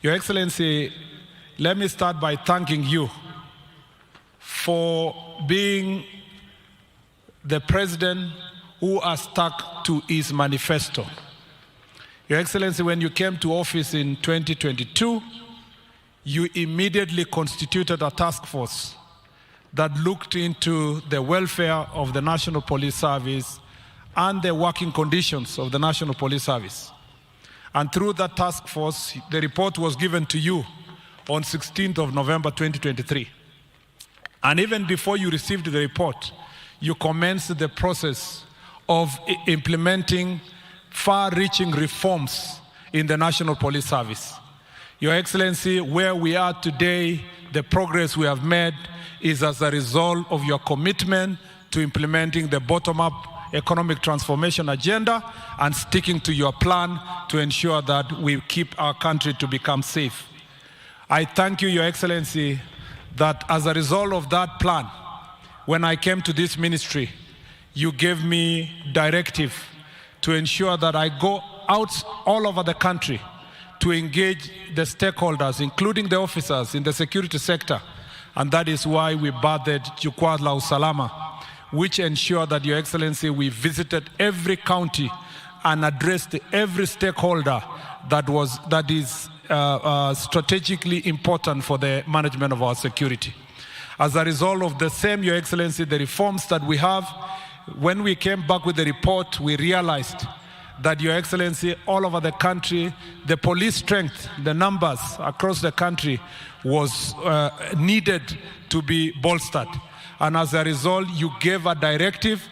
Your Excellency, let me start by thanking you for being the President who has stuck to his manifesto. Your Excellency, when you came to office in 2022, you immediately constituted a task force that looked into the welfare of the National Police Service and the working conditions of the National Police Service. And through that task force, the report was given to you on 16th of November 2023. And even before you received the report, you commenced the process of implementing far-reaching reforms in the National Police Service. Your Excellency, where we are today, the progress we have made is as a result of your commitment to implementing the bottom-up economic transformation agenda and sticking to your plan to ensure that we keep our country to become safe. I thank you, Your Excellency, that as a result of that plan, when I came to this ministry, you gave me directive to ensure that I go out all over the country to engage the stakeholders, including the officers in the security sector. And that is why we birthed Jukwaa la Usalama, which ensured that, Your Excellency, we visited every county and addressed every stakeholder that is strategically important for the management of our security. As a result of the same, Your Excellency, the reforms that we have, when we came back with the report, we realized that, Your Excellency, all over the country, the police strength, the numbers across the country was needed to be bolstered. And as a result, you gave a directive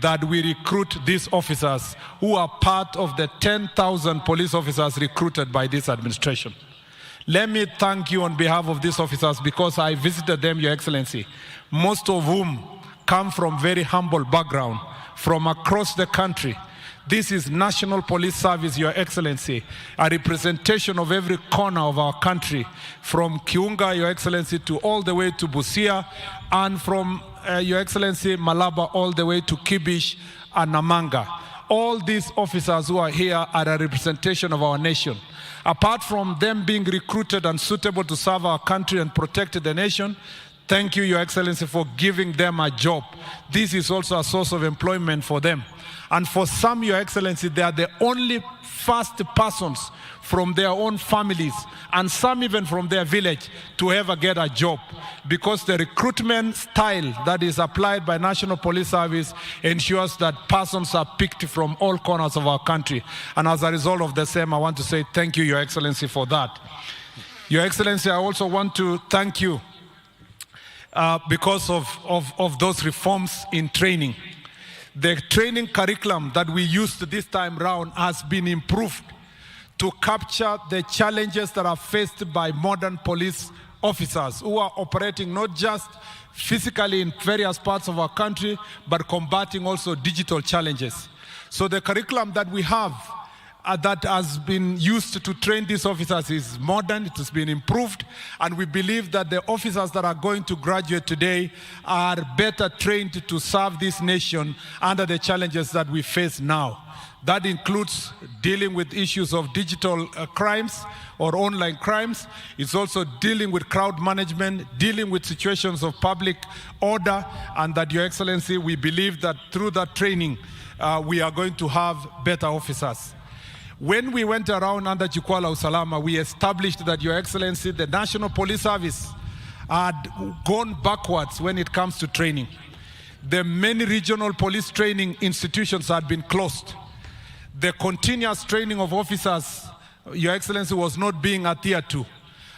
that we recruit these officers who are part of the 10,000 police officers recruited by this administration. Let me thank you on behalf of these officers, because I visited them, Your Excellency, most of whom come from very humble background from across the country. This is National Police Service, Your Excellency, a representation of every corner of our country, from Kiunga, Your Excellency, to all the way to Busia, and from, Your Excellency, Malaba, all the way to Kibish and Namanga. All these officers who are here are a representation of our nation. Apart from them being recruited and suitable to serve our country and protect the nation, Thank you, Your Excellency, for giving them a job. This is also a source of employment for them. And for some, Your Excellency, they are the only first persons from their own families, and some even from their village, to ever get a job, because the recruitment style that is applied by National Police Service ensures that persons are picked from all corners of our country. And as a result of the same, I want to say thank you, Your Excellency, for that. Your Excellency, I also want to thank you because of those reforms in training. The training curriculum that we used this time round has been improved to capture the challenges that are faced by modern police officers who are operating not just physically in various parts of our country, but combating also digital challenges. So the curriculum that we have that has been used to train these officers is modern, it has been improved, and we believe that the officers that are going to graduate today are better trained to serve this nation under the challenges that we face now. That includes dealing with issues of digital crimes or online crimes. It's also dealing with crowd management, dealing with situations of public order, and that, Your Excellency, we believe that through that training, we are going to have better officers. When we went around under Jukwaa Usalama, we established that, Your Excellency, the National Police Service had gone backwards when it comes to training. The many regional police training institutions had been closed. The continuous training of officers, Your Excellency, was not being adhered to.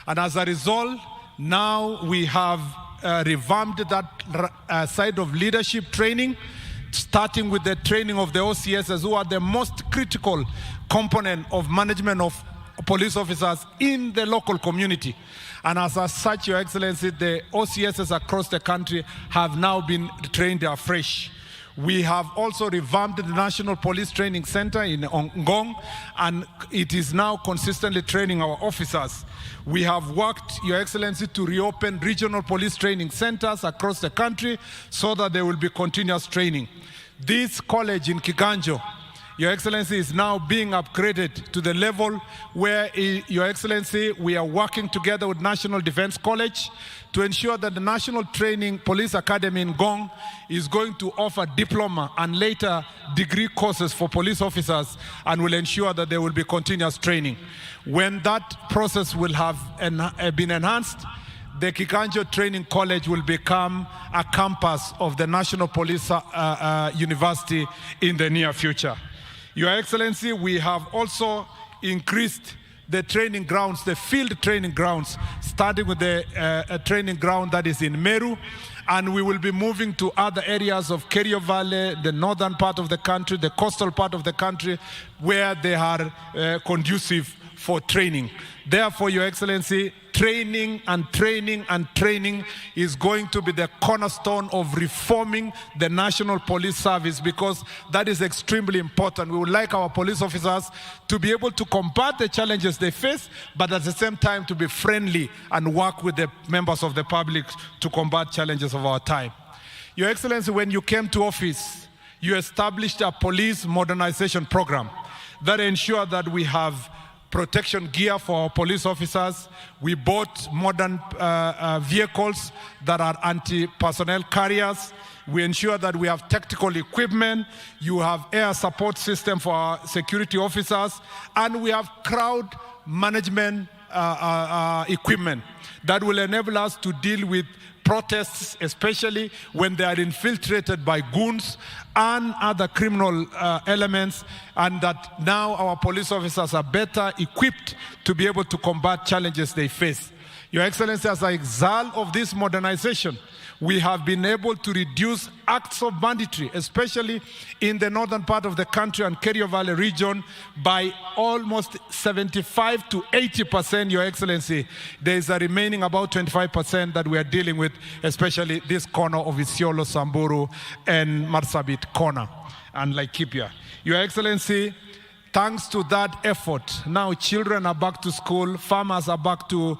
And as a result, now we have revamped that side of leadership training, starting with the training of the OCSs, who are the most critical component of management of police officers in the local community. And as such, Your Excellency, the OCSs across the country have now been trained afresh. We have also revamped the National Police Training Center in Ngong, and it is now consistently training our officers. We have worked, Your Excellency, to reopen regional police training centers across the country so that there will be continuous training. This college in Kiganjo, Your Excellency, is now being upgraded to the level where, Your Excellency, we are working together with National Defense College to ensure that the National Training Police Academy in Ngong is going to offer diploma and later degree courses for police officers, and will ensure that there will be continuous training. When that process will have been enhanced, the Kiganjo Training College will become a campus of the National Police University in the near future. Your Excellency, we have also increased the training grounds, the field training grounds, starting with the training ground that is in Meru, and we will be moving to other areas of Kerio Valley, the northern part of the country, the coastal part of the country, where they are conducive for training. Therefore, Your Excellency, training and training and training is going to be the cornerstone of reforming the National Police Service, because that is extremely important. We would like our police officers to be able to combat the challenges they face, but at the same time to be friendly and work with the members of the public to combat challenges of our time. Your Excellency, when you came to office, you established a police modernization program that ensured that we have protection gear for our police officers. We bought modern vehicles that are anti-personnel carriers. We ensure that we have tactical equipment. You have air support system for our security officers. And we have crowd management equipment that will enable us to deal with protests, especially when they are infiltrated by goons and other criminal elements, and that now our police officers are better equipped to be able to combat challenges they face. Your Excellency, as a result of this modernization, we have been able to reduce acts of banditry, especially in the northern part of the country and Kerio Valley region, by almost 75 to 80%, Your Excellency. There is a remaining about 25% that we are dealing with, especially this corner of Isiolo, Samburu, and Marsabit corner, and Laikipia. Your Excellency, thanks to that effort, now children are back to school, farmers are back to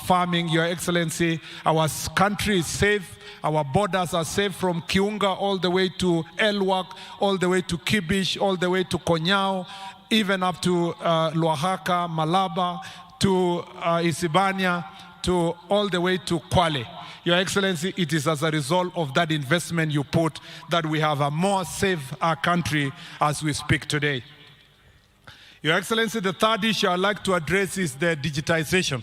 farming, Your Excellency. Our country is safe, our borders are safe from Kiunga all the way to Elwak, all the way to Kibish, all the way to Konyao, even up to Luahaka, Malaba, to Isibania, to all the way to Kwale. Your Excellency, it is as a result of that investment you put that we have a more safe country as we speak today. Your Excellency, the third issue I'd like to address is the digitization.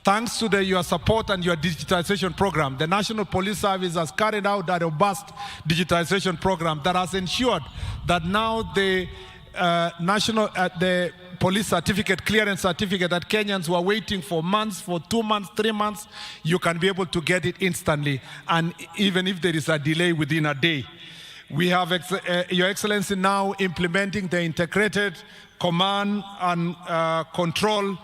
Thanks to your support and your digitization program, the National Police Service has carried out a robust digitization program that has ensured that now the the police certificate, clearance certificate that Kenyans were waiting for months, for 2 months, 3 months, you can be able to get it instantly, and even if there is a delay within a day. We have, Your Excellency, now implementing the integrated command and control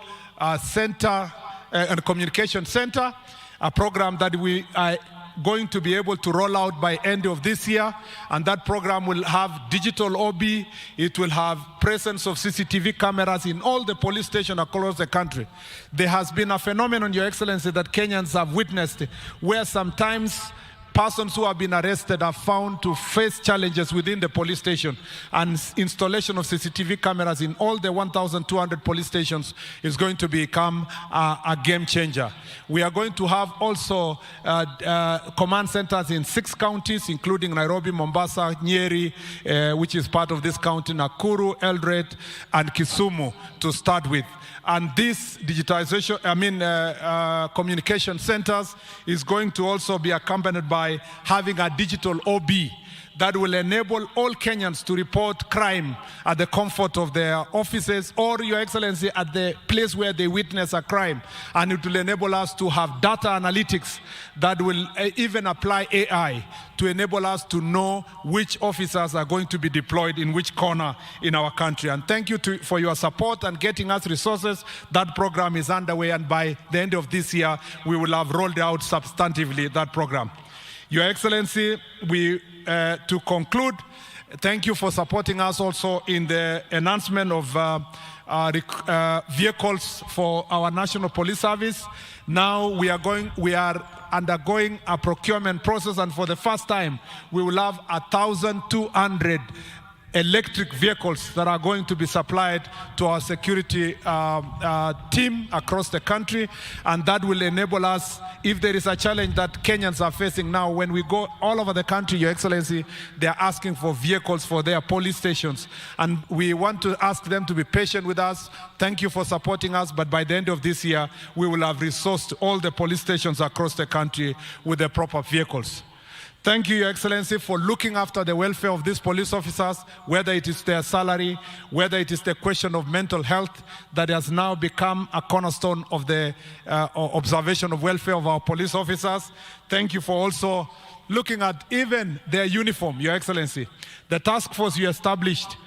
center and communication center, a program that we are going to be able to roll out by end of this year, and that program will have digital OB, it will have presence of CCTV cameras in all the police stations across the country. There has been a phenomenon, Your Excellency, that Kenyans have witnessed, where sometimes persons who have been arrested are found to face challenges within the police station, and installation of CCTV cameras in all the 1,200 police stations is going to become a game changer. We are going to have also command centers in 6 counties, including Nairobi, Mombasa, Nyeri, which is part of this county, Nakuru, Eldoret, and Kisumu to start with. And this digitization, communication centers is going to also be accompanied by having a digital OB that will enable all Kenyans to report crime at the comfort of their offices, or, Your Excellency, at the place where they witness a crime. And it will enable us to have data analytics that will even apply AI to enable us to know which officers are going to be deployed in which corner in our country. And thank you for your support and getting us resources. That program is underway, and by the end of this year, we will have rolled out substantively that program. Your Excellency, to conclude, thank you for supporting us also in the enhancement of vehicles for our National Police Service. Now we are undergoing a procurement process, and for the first time, we will have 1,200 electric vehicles that are going to be supplied to our security team across the country, and that will enable us, if there is a challenge that Kenyans are facing now, when we go all over the country, Your Excellency, they are asking for vehicles for their police stations, and we want to ask them to be patient with us. Thank you for supporting us, but by the end of this year, we will have resourced all the police stations across the country with the proper vehicles. Thank you, Your Excellency, for looking after the welfare of these police officers, whether it is their salary, whether it is the question of mental health that has now become a cornerstone of the observation of welfare of our police officers. Thank you for also looking at even their uniform, Your Excellency. The task force you established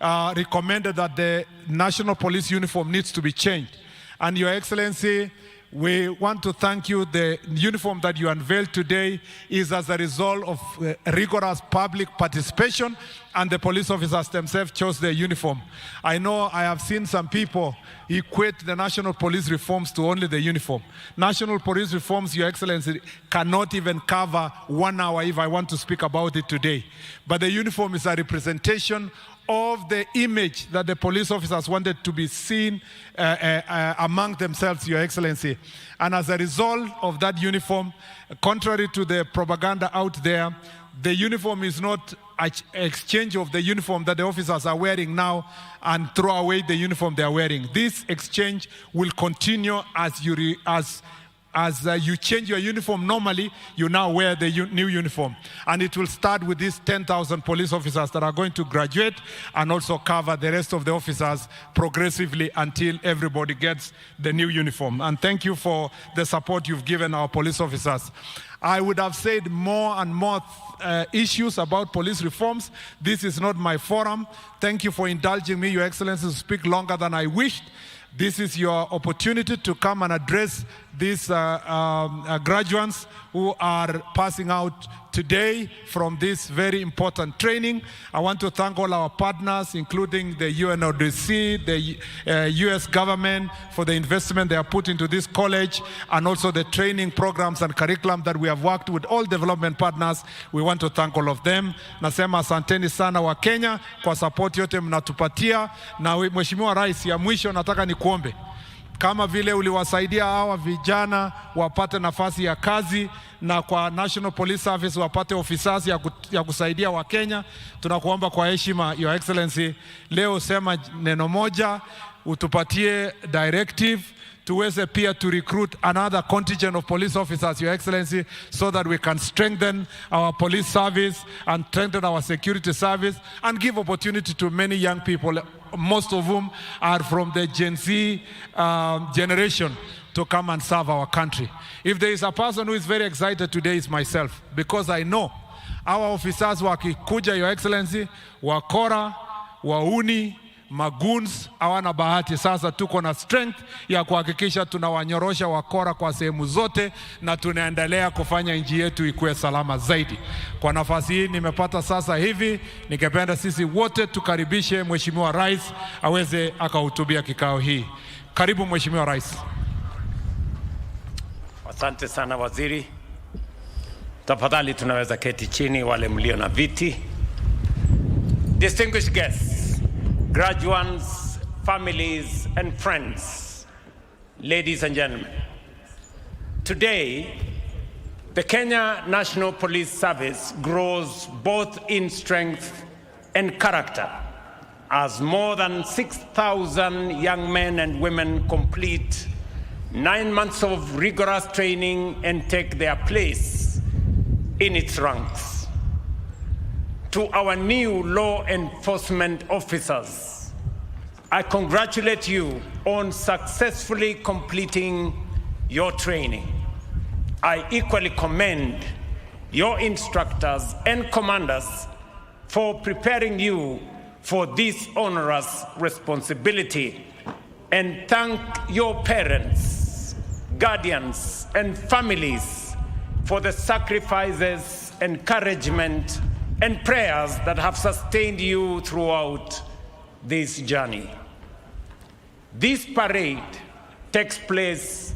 recommended that the National Police uniform needs to be changed. And Your Excellency, we want to thank you. The uniform that you unveiled today is as a result of rigorous public participation, and the police officers themselves chose their uniform. I know I have seen some people equate the National Police reforms to only the uniform. National Police reforms, Your Excellency, cannot even cover 1 hour if I want to speak about it today. But the uniform is a representation of the image that the police officers wanted to be seen among themselves, Your Excellency. And as a result of that uniform, contrary to the propaganda out there, the uniform is not an exchange of the uniform that the officers are wearing now and throw away the uniform they are wearing. This exchange will continue as you change your uniform normally, you now wear the new uniform. And it will start with these 10,000 police officers that are going to graduate and also cover the rest of the officers progressively until everybody gets the new uniform. And thank you for the support you've given our police officers. I would have said more and more issues about police reforms. This is not my forum. Thank you for indulging me, Your Excellency, to speak longer than I wished. This is your opportunity to come and address these graduates who are passing out today from this very important training. I want to thank all our partners, including the UNODC, the US government, for the investment they have put into this college, and also the training programs and curriculum that we have worked with all development partners. We want to thank all of them. Nasema asanteni sana wa Kenya kwa support yote mnatupatia. Na Mheshimiwa Rais, ya mwisho nataka nikuombe. kama vile uliwasaidia hawa vijana wapate nafasi ya kazi, na kwa National Police Service wapate officers ya kusaidia wa Kenya. Tunakuomba kwa heshima, Your Excellency, leo sema neno moja, utupatie directive tuweze pia to recruit another contingent of police officers, Your Excellency, so that we can strengthen our police service and strengthen our security service and give opportunity to many young people, most of whom are from the Gen Z generation, to come and serve our country. If there is a person who is very excited today, is myself, because I know our officers wakikuja, Your Excellency, wakora, wauni, magoons hawana bahati. Sasa tuko na strength ya kuhakikisha tunawanyorosha wakora kwa sehemu zote, na tunaendelea kufanya nchi yetu ikuwe salama zaidi. Kwa nafasi hii nimepata sasa hivi, ningependa sisi wote tukaribishe Mheshimiwa Rais aweze akahutubia kikao hii. Karibu Mheshimiwa Rais. Asante sana waziri. Tafadhali tunaweza keti chini wale mlio na viti. Distinguished guests, graduates, families and friends, ladies and gentlemen. Today, the Kenya National Police Service grows both in strength and character as more than 6,000 young men and women complete 9 months of rigorous training and take their place in its ranks. To our new law enforcement officers, I congratulate you on successfully completing your training. I equally commend your instructors and commanders for preparing you for this onerous responsibility, and thank your parents, guardians, and families for the sacrifices, encouragement, and prayers that have sustained you throughout this journey. This parade takes place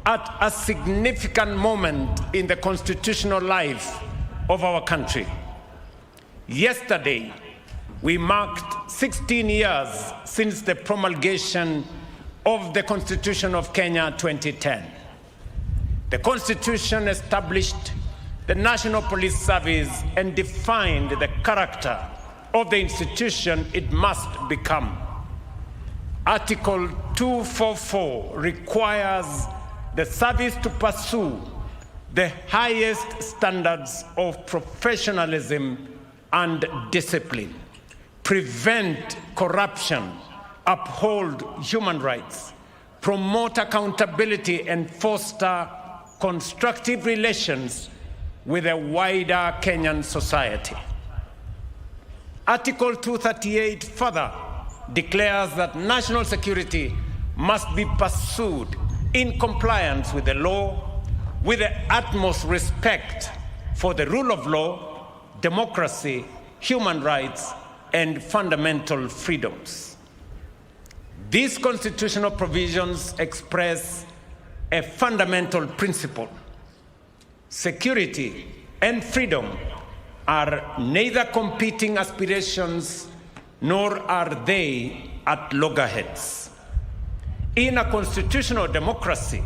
at a significant moment in the constitutional life of our country. Yesterday, we marked 16 years since the promulgation of the Constitution of Kenya 2010. The Constitution established the National Police Service and defined the character of the institution it must become. Article 244 requires the service to pursue the highest standards of professionalism and discipline, prevent corruption, uphold human rights, promote accountability, and foster constructive relations with a wider Kenyan society. Article 238 further declares that national security must be pursued in compliance with the law, with the utmost respect for the rule of law, democracy, human rights, and fundamental freedoms. These constitutional provisions express a fundamental principle. Security and freedom are neither competing aspirations nor are they at loggerheads. In a constitutional democracy,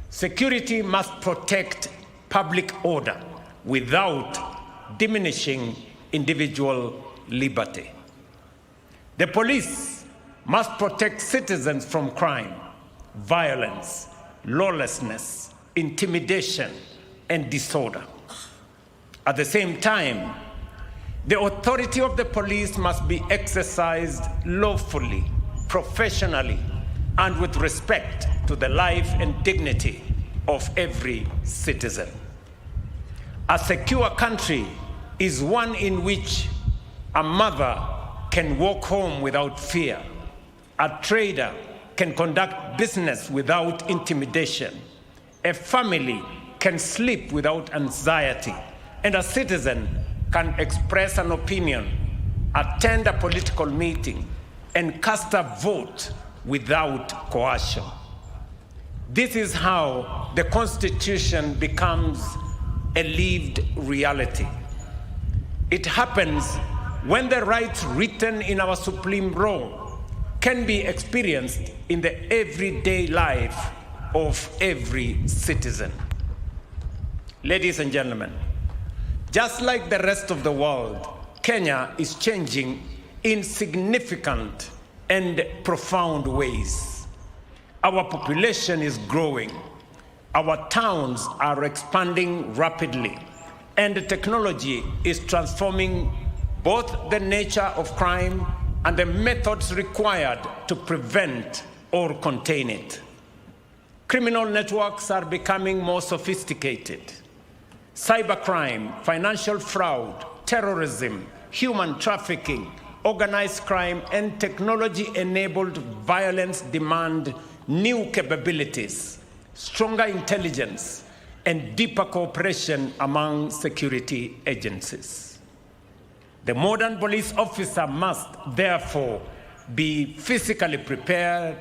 security must protect public order without diminishing individual liberty. The police must protect citizens from crime, violence, lawlessness, intimidation, and disorder. At the same time, the authority of the police must be exercised lawfully, professionally, and with respect to the life and dignity of every citizen. A secure country is one in which a mother can walk home without fear, a trader can conduct business without intimidation, a family can sleep without anxiety, and a citizen can express an opinion, attend a political meeting, and cast a vote without coercion. This is how the Constitution becomes a lived reality. It happens when the rights written in our supreme law can be experienced in the everyday life of every citizen. Ladies and gentlemen, just like the rest of the world, Kenya is changing in significant and profound ways. Our population is growing, our towns are expanding rapidly, and technology is transforming both the nature of crime and the methods required to prevent or contain it. Criminal networks are becoming more sophisticated. Cybercrime, financial fraud, terrorism, human trafficking, organized crime, and technology-enabled violence demand new capabilities, stronger intelligence, and deeper cooperation among security agencies. The modern police officer must, therefore, be physically prepared,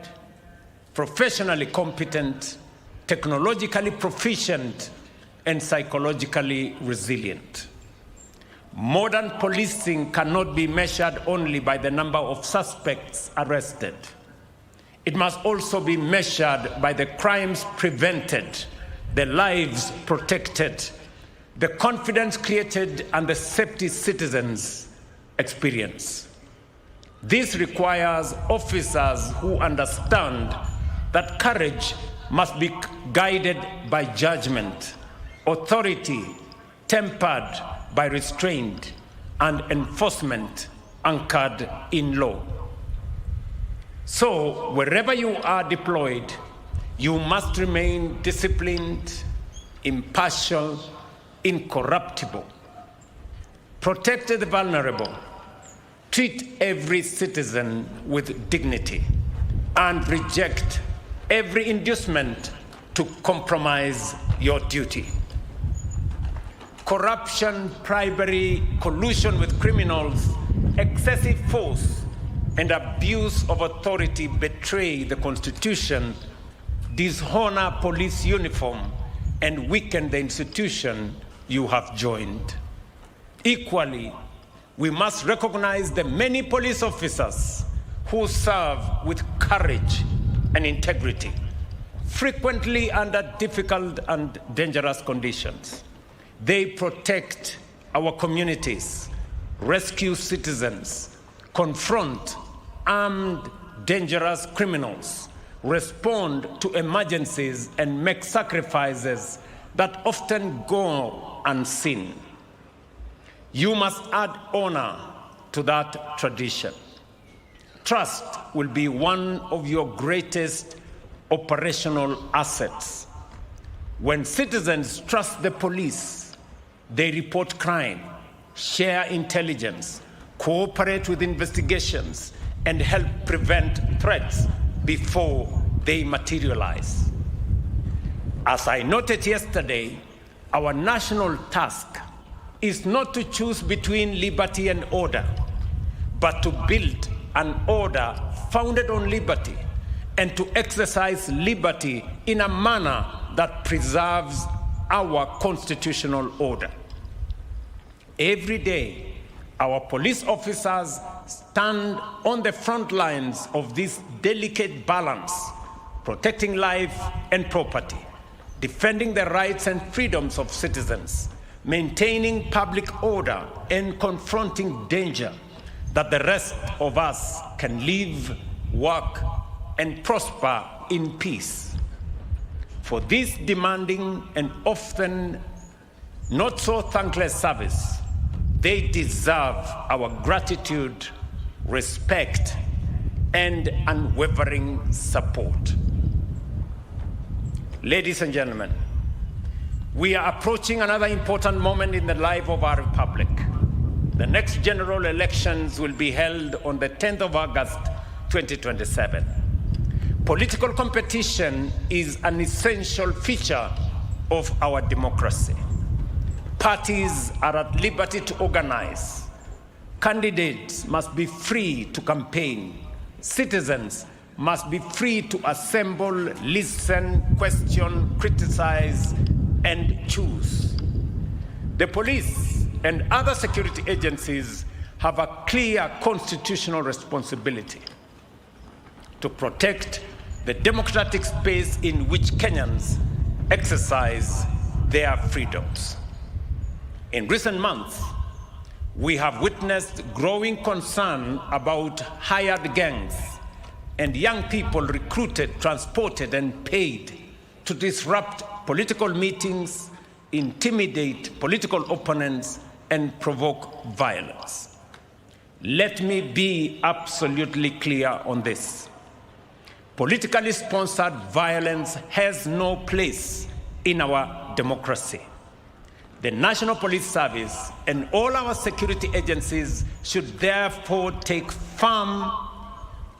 professionally competent, technologically proficient, and psychologically resilient. Modern policing cannot be measured only by the number of suspects arrested. It must also be measured by the crimes prevented, the lives protected, the confidence created, and the safety citizens experience. This requires officers who understand that courage must be guided by judgment, authority tempered by restraint, and enforcement anchored in law. So, wherever you are deployed, you must remain disciplined, impartial, incorruptible. Protect the vulnerable. Treat every citizen with dignity, and reject every inducement to compromise your duty. Corruption, bribery, collusion with criminals, excessive force, and abuse of authority betray the Constitution, dishonor police uniform, and weaken the institution you have joined. Equally, we must recognize the many police officers who serve with courage and integrity, frequently under difficult and dangerous conditions. They protect our communities, rescue citizens, confront armed, dangerous criminals, respond to emergencies, and make sacrifices that often go unseen. You must add honor to that tradition. Trust will be one of your greatest operational assets. When citizens trust the police, they report crime, share intelligence, cooperate with investigations, and help prevent threats before they materialize. As I noted yesterday, our national task is not to choose between liberty and order, but to build an order founded on liberty and to exercise liberty in a manner that preserves our constitutional order. Every day, our police officers stand on the front lines of this delicate balance, protecting life and property, defending the rights and freedoms of citizens, maintaining public order, and confronting danger that the rest of us can live, work, and prosper in peace. For this demanding and often not so thankless service, they deserve our gratitude, respect, and unwavering support. Ladies and gentlemen, we are approaching another important moment in the life of our republic. The next general elections will be held on the 10th of August, 2027. Political competition is an essential feature of our democracy. Parties are at liberty to organize. Candidates must be free to campaign. Citizens must be free to assemble, listen, question, criticize, and choose. The police and other security agencies have a clear constitutional responsibility. to protect the democratic space in which Kenyans exercise their freedoms. In recent months, we have witnessed growing concern about hired gangs and young people recruited, transported, and paid to disrupt political meetings, intimidate political opponents, and provoke violence. Let me be absolutely clear on this. Politically sponsored violence has no place in our democracy. The National Police Service and all our security agencies should therefore take firm,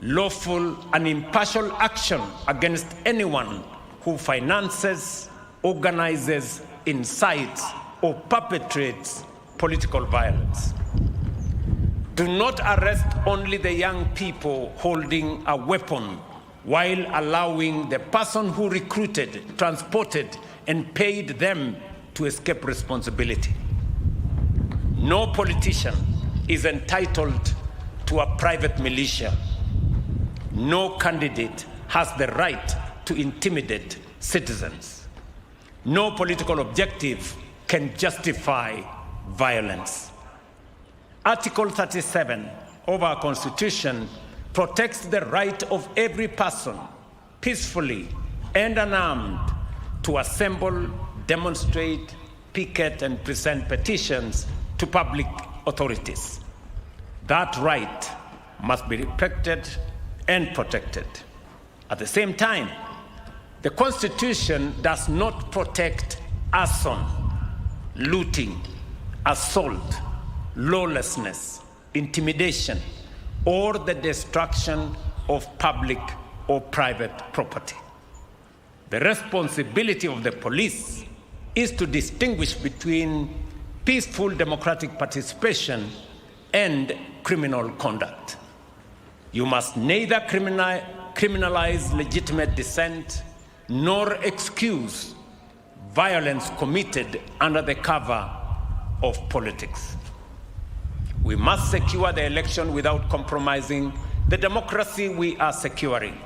lawful, and impartial action against anyone who finances, organizes, incites, or perpetrates political violence. Do not arrest only the young people holding a weapon while allowing the person who recruited, transported, and paid them to escape responsibility. No politician is entitled to a private militia. No candidate has the right to intimidate citizens. No political objective can justify violence. Article 37 of our Constitution protects the right of every person, peacefully and unarmed, to assemble, demonstrate, picket, and present petitions to public authorities. That right must be respected and protected. At the same time, the Constitution does not protect arson, looting, assault, lawlessness, intimidation, or the destruction of public or private property. The responsibility of the police is to distinguish between peaceful democratic participation and criminal conduct. You must neither criminalize legitimate dissent nor excuse violence committed under the cover of politics. We must secure the election without compromising the democracy we are securing.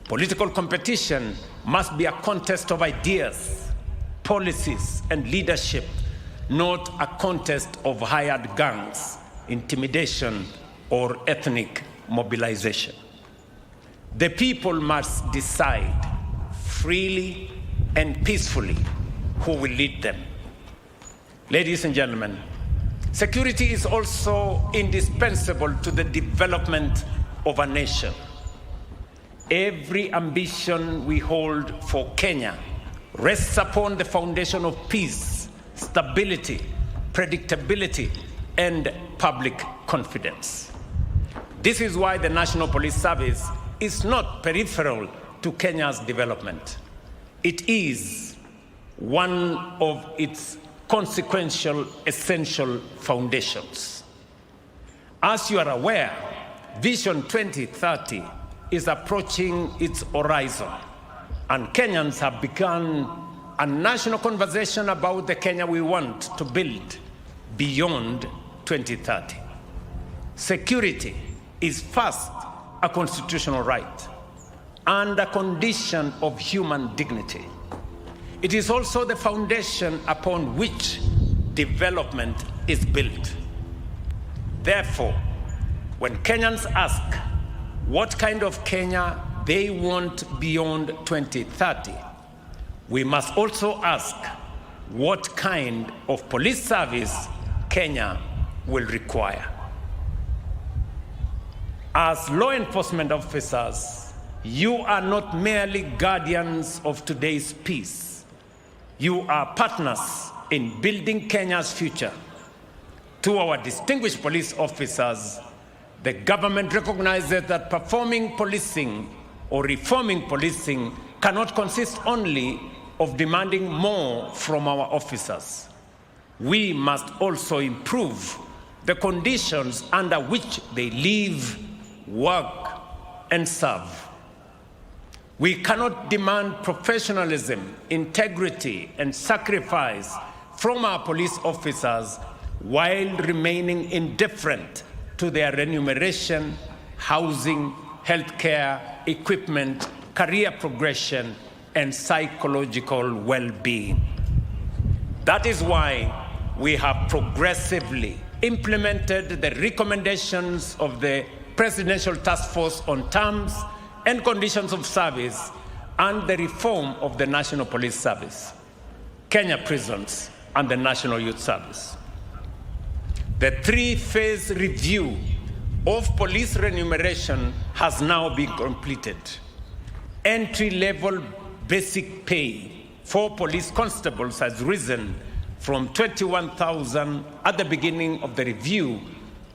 Political competition must be a contest of ideas, policies, and leadership, not a contest of hired gangs, intimidation, or ethnic mobilization. The people must decide freely and peacefully who will lead them. Ladies and gentlemen, security is also indispensable to the development of a nation. Every ambition we hold for Kenya rests upon the foundation of peace, stability, predictability, and public confidence. This is why the National Police Service is not peripheral to Kenya's development. It is one of its consequential, essential foundations. As you are aware, Vision 2030 is approaching its horizon, and Kenyans have begun a national conversation about the Kenya we want to build beyond 2030. Security is first a constitutional right and a condition of human dignity. It is also the foundation upon which development is built. Therefore, when Kenyans ask what kind of Kenya they want beyond 2030, we must also ask what kind of police service Kenya will require. As law enforcement officers, you are not merely guardians of today's peace. You are partners in building Kenya's future. To our distinguished police officers, the government recognizes that performing policing or reforming policing cannot consist only of demanding more from our officers. We must also improve the conditions under which they live, work, and serve. We cannot demand professionalism, integrity, and sacrifice from our police officers while remaining indifferent to their remuneration, housing, healthcare, equipment, career progression, and psychological well-being. That is why we have progressively implemented the recommendations of the Presidential Task Force on Terms and Conditions of Service and the reform of the National Police Service, Kenya Prisons, and the National Youth Service. The 3-phase review of police remuneration has now been completed. Entry-level basic pay for police constables has risen from 21,000 at the beginning of the review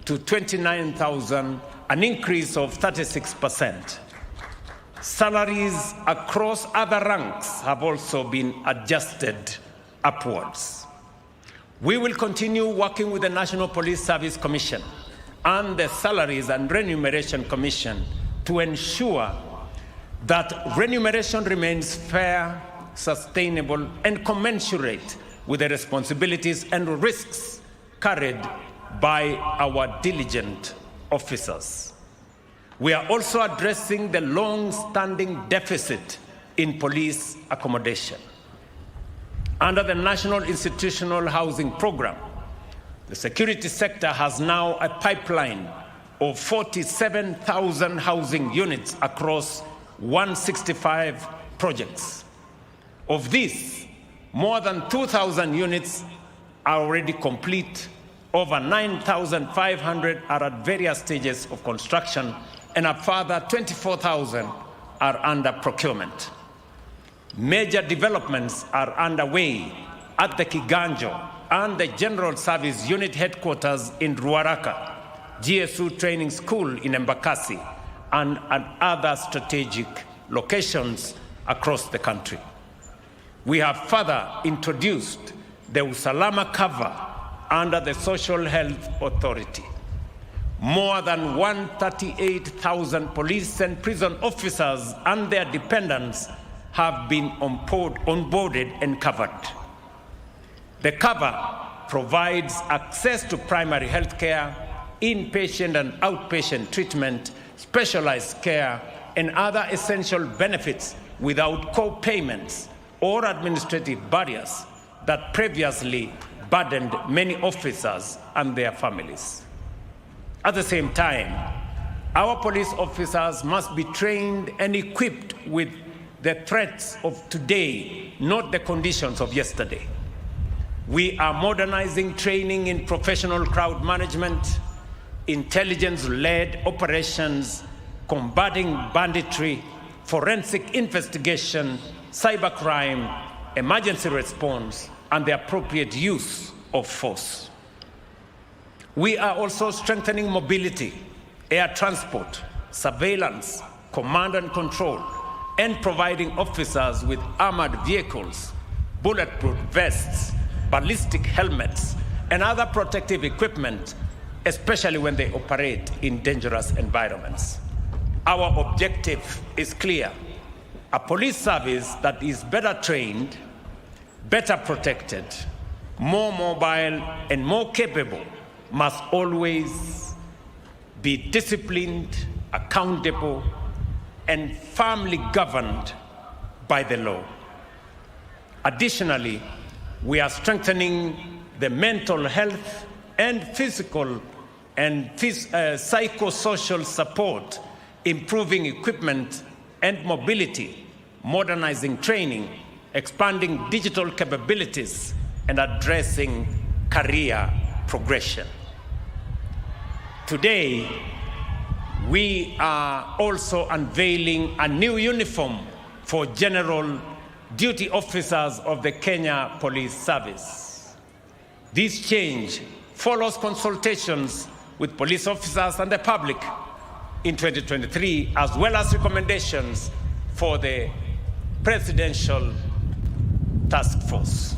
to 29,000, an increase of 36%. Salaries across other ranks have also been adjusted upwards. We will continue working with the National Police Service Commission and the Salaries and Remuneration Commission to ensure that remuneration remains fair, sustainable, and commensurate with the responsibilities and risks carried by our diligent officers. We are also addressing the long-standing deficit in police accommodation. Under the National Institutional Housing Program, the security sector has now a pipeline of 47,000 housing units across 165 projects. Of these, more than 2,000 units are already complete, over 9,500 are at various stages of construction, and a further 24,000 are under procurement. Major developments are underway at the Kiganjo and the General Service Unit Headquarters in Ruaraka, GSU Training School in Embakasi, and at other strategic locations across the country. We have further introduced the Usalama cover under the Social Health Authority. More than 138,000 police and prison officers and their dependents have been onboarded and covered. The cover provides access to primary health care, inpatient and outpatient treatment, specialized care, and other essential benefits without co-payments or administrative barriers that previously burdened many officers and their families. At the same time, our police officers must be trained and equipped with the threats of today, not the conditions of yesterday. We are modernizing training in professional crowd management, intelligence-led operations, combating banditry, forensic investigation, cybercrime, emergency response, and the appropriate use of force. We are also strengthening mobility, air transport, surveillance, command and control, and providing officers with armored vehicles, bulletproof vests, ballistic helmets, and other protective equipment, especially when they operate in dangerous environments. Our objective is clear: a police service that is better trained, better protected, more mobile, and more capable must always be disciplined, accountable, and firmly governed by the law. Additionally, we are strengthening the mental health and physical and psychosocial support, improving equipment and mobility, modernizing training, expanding digital capabilities, and addressing career progression. Today, we are also unveiling a new uniform for general duty officers of the Kenya Police Service. This change follows consultations with police officers and the public in 2023, as well as recommendations for the Presidential Task Force.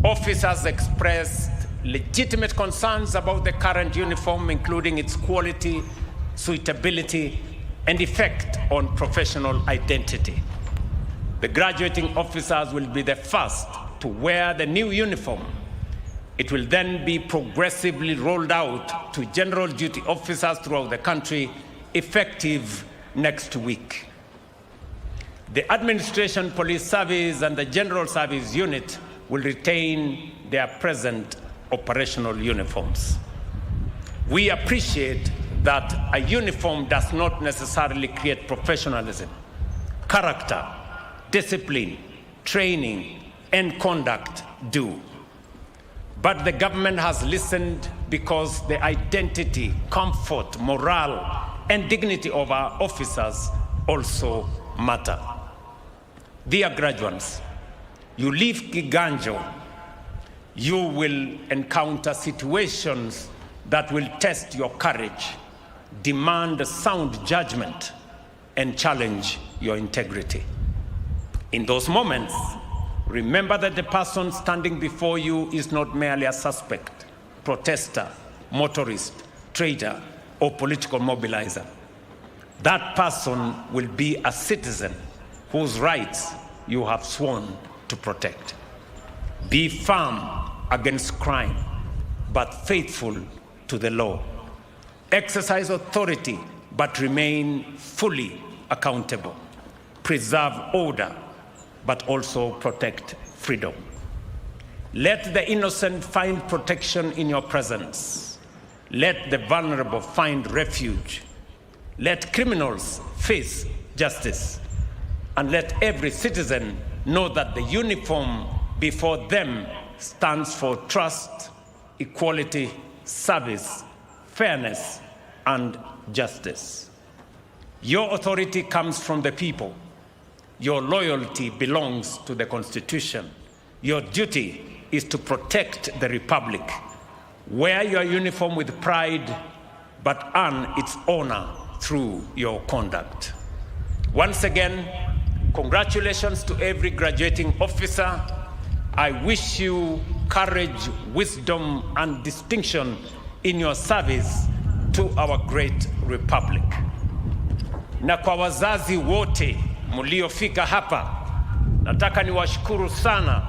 Officers expressed legitimate concerns about the current uniform, including its quality, suitability, and effect on professional identity. The graduating officers will be the first to wear the new uniform. It will then be progressively rolled out to general duty officers throughout the country, effective next week. The Administration Police Service and the General Service Unit will retain their present operational uniforms. We appreciate that a uniform does not necessarily create professionalism. Character, discipline, training, and conduct do. But the government has listened because the identity, comfort, morale, and dignity of our officers also matter. Dear graduates, you leave Kiganjo, you will encounter situations that will test your courage, demand sound judgment, and challenge your integrity. In those moments, remember that the person standing before you is not merely a suspect, protester, motorist, traitor, or political mobilizer. That person will be a citizen whose rights you have sworn to protect. Be firm against crime, but faithful to the law. Exercise authority, but remain fully accountable. Preserve order, but also protect freedom. Let the innocent find protection in your presence. Let the vulnerable find refuge. Let criminals face justice. And let every citizen know that the uniform before them stands for trust, equality, service, fairness, and justice. Your authority comes from the people. Your loyalty belongs to the Constitution. Your duty is to protect the Republic. Wear your uniform with pride, but earn its honor through your conduct. Once again, congratulations to every graduating officer. I wish you courage, wisdom, and distinction in your service to our great Republic. Na kwa wazazi wote mliofika hapa, nataka niwashukuru sana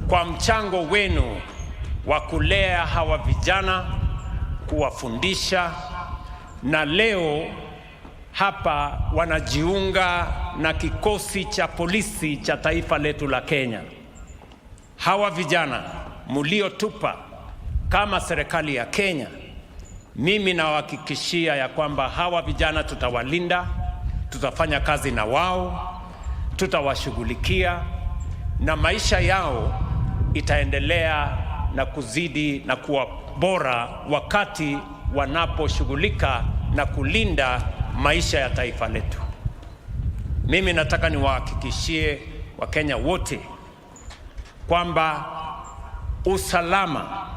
kwa mchango wenu wa kulea hawa vijana, kuwafundisha, na leo hapa wanajiunga na kikosi cha polisi cha taifa letu la Kenya. Hawa vijana mliotupa kama serikali ya Kenya, mimi nawahakikishia ya kwamba hawa vijana tutawalinda, tutafanya kazi na wao, tutawashughulikia, na maisha yao itaendelea na kuzidi na kuwa bora wakati wanaposhughulika na kulinda maisha ya taifa letu. Mimi nataka niwahakikishie Wakenya wote kwamba usalama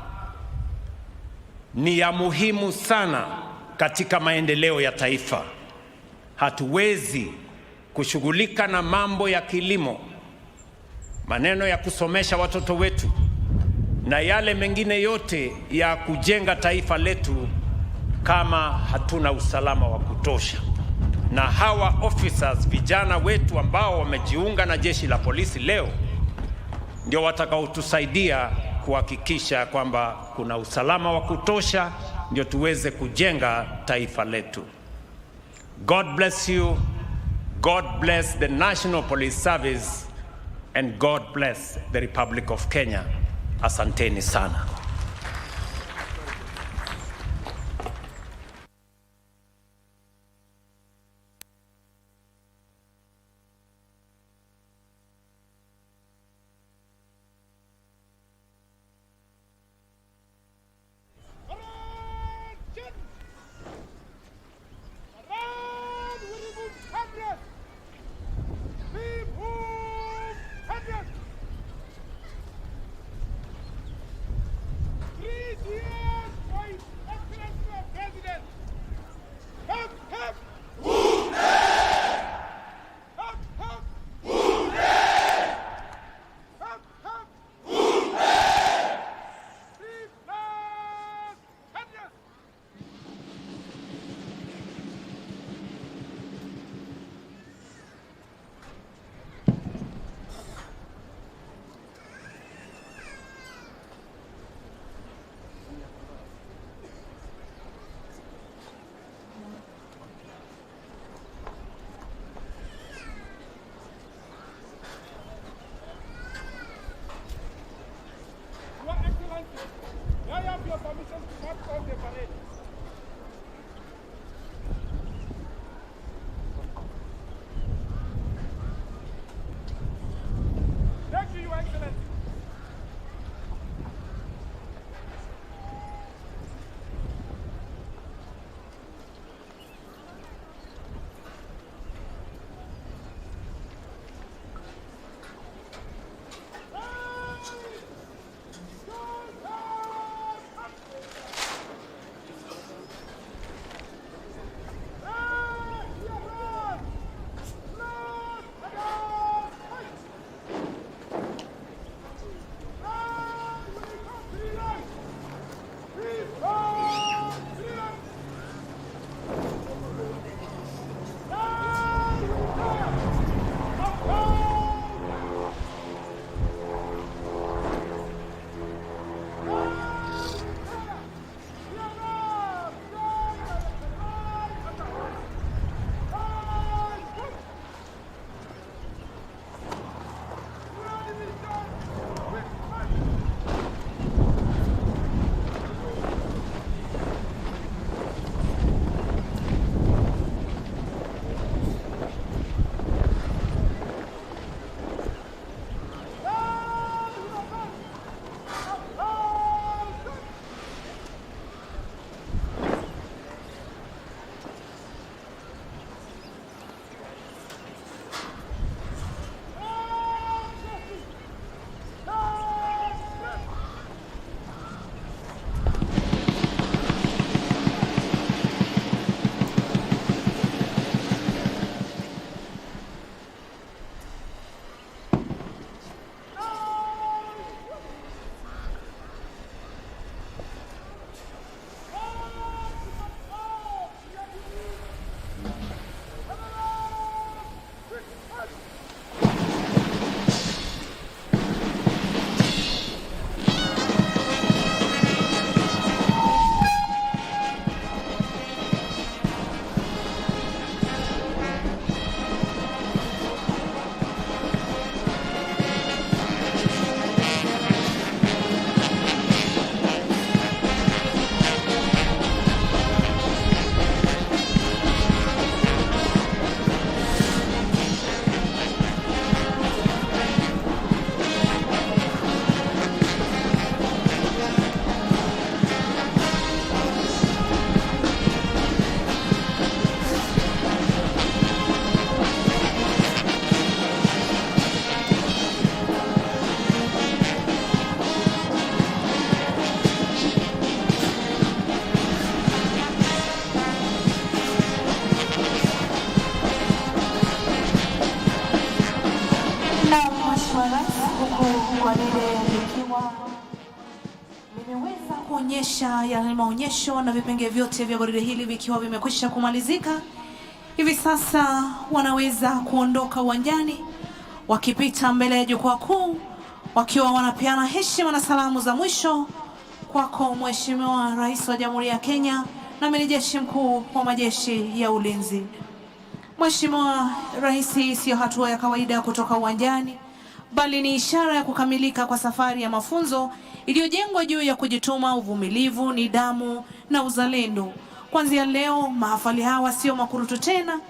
ni ya muhimu sana katika maendeleo ya taifa. Hatuwezi kushughulika na mambo ya kilimo, maneno ya kusomesha watoto wetu, na yale mengine yote ya kujenga taifa letu kama hatuna usalama wa kutosha. Na hawa officers, vijana wetu ambao wamejiunga na jeshi la polisi leo, ndio watakaotusaidia kuhakikisha kwamba kuna usalama wa kutosha, ndio tuweze kujenga taifa letu. God bless you. God bless the National Police Service, and God bless the Republic of Kenya. Asanteni sana. likiwa limeweza kuonyesha yale maonyesho na vipengele vyote vya gwaride hili vikiwa vimekwisha kumalizika. Hivi sasa wanaweza kuondoka uwanjani wakipita mbele ya jukwaa kuu wakiwa wanapeana heshima na salamu za mwisho kwako Mheshimiwa Rais wa Jamhuri ya Kenya na Amiri Jeshi Mkuu wa Majeshi ya Ulinzi. Mheshimiwa Rais, sio hatua ya kawaida kutoka uwanjani, bali ni ishara ya kukamilika kwa safari ya mafunzo iliyojengwa juu ya kujituma, uvumilivu, nidhamu na uzalendo. Kuanzia leo, mahafali hawa sio makurutu tena,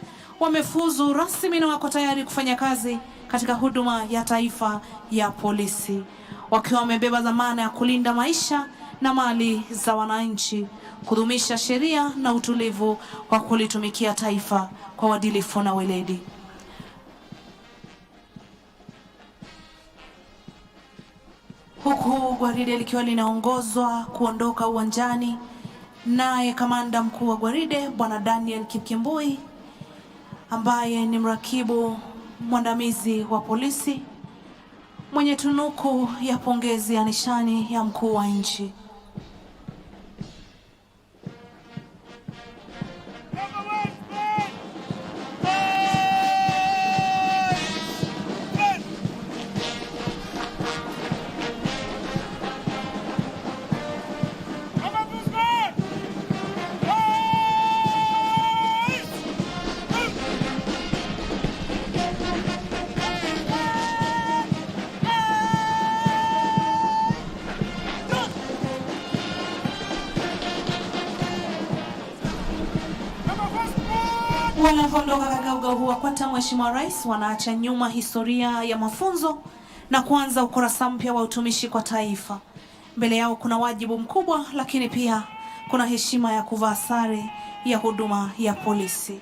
wamefuzu rasmi na wako tayari kufanya kazi katika huduma ya taifa ya polisi, wakiwa wamebeba dhamana ya kulinda maisha na mali za wananchi, kudumisha sheria na utulivu wa kulitumikia taifa kwa uadilifu na weledi. Huku gwaride likiwa linaongozwa kuondoka uwanjani naye kamanda mkuu wa gwaride Bwana Daniel Kipkimbui, ambaye ni mrakibu mwandamizi wa polisi mwenye tunuku ya pongezi ya nishani ya mkuu wa nchi. Wanapoondoka katika uga huu wa kwata, Mheshimiwa Rais, wanaacha nyuma historia ya mafunzo na kuanza ukurasa mpya wa utumishi kwa taifa. Mbele yao kuna wajibu mkubwa, lakini pia kuna heshima ya kuvaa sare ya huduma ya polisi.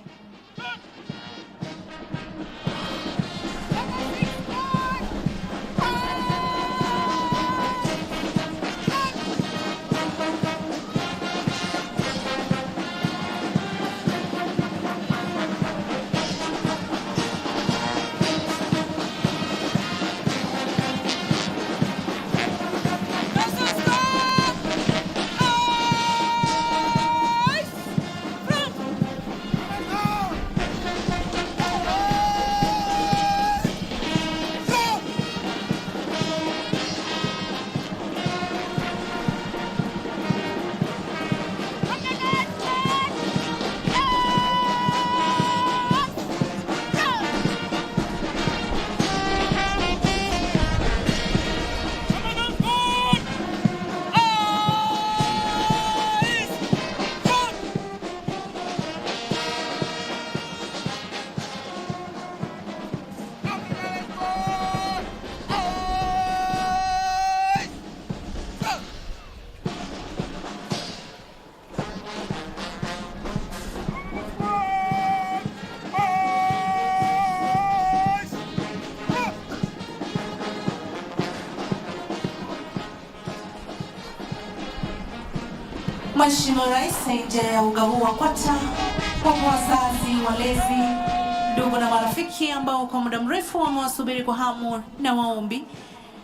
Mheshimiwa Rais, nje ya uga huu wa kwata wapo wazazi, walezi, ndugu na marafiki ambao kwa muda mrefu wamewasubiri kwa hamu na maombi,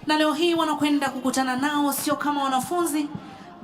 na leo hii wanakwenda kukutana nao sio kama wanafunzi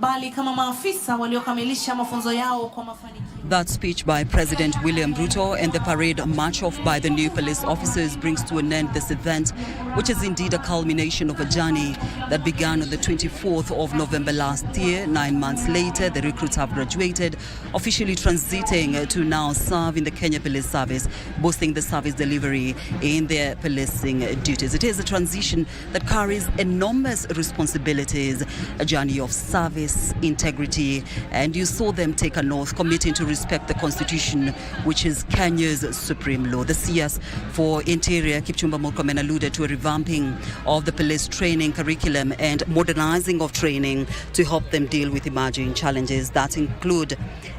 bali kama maafisa waliokamilisha mafunzo yao kwa mafanikio. That speech by President William Ruto and the parade march off by the new police officers brings to an end this event, which is indeed a culmination of a journey that began on the 24th of November last year. 9 months later, the recruits have graduated, officially transiting to now serve in the Kenya Police Service, boosting the service delivery in their policing duties. It is a transition that carries enormous responsibilities, a journey of service, integrity, and you saw them take an oath committing to respect the Constitution, which is Kenya's supreme law. The CS for Interior, Kipchumba Murkomen, alluded to a revamping of the police training curriculum and modernizing of training to help them deal with emerging challenges that include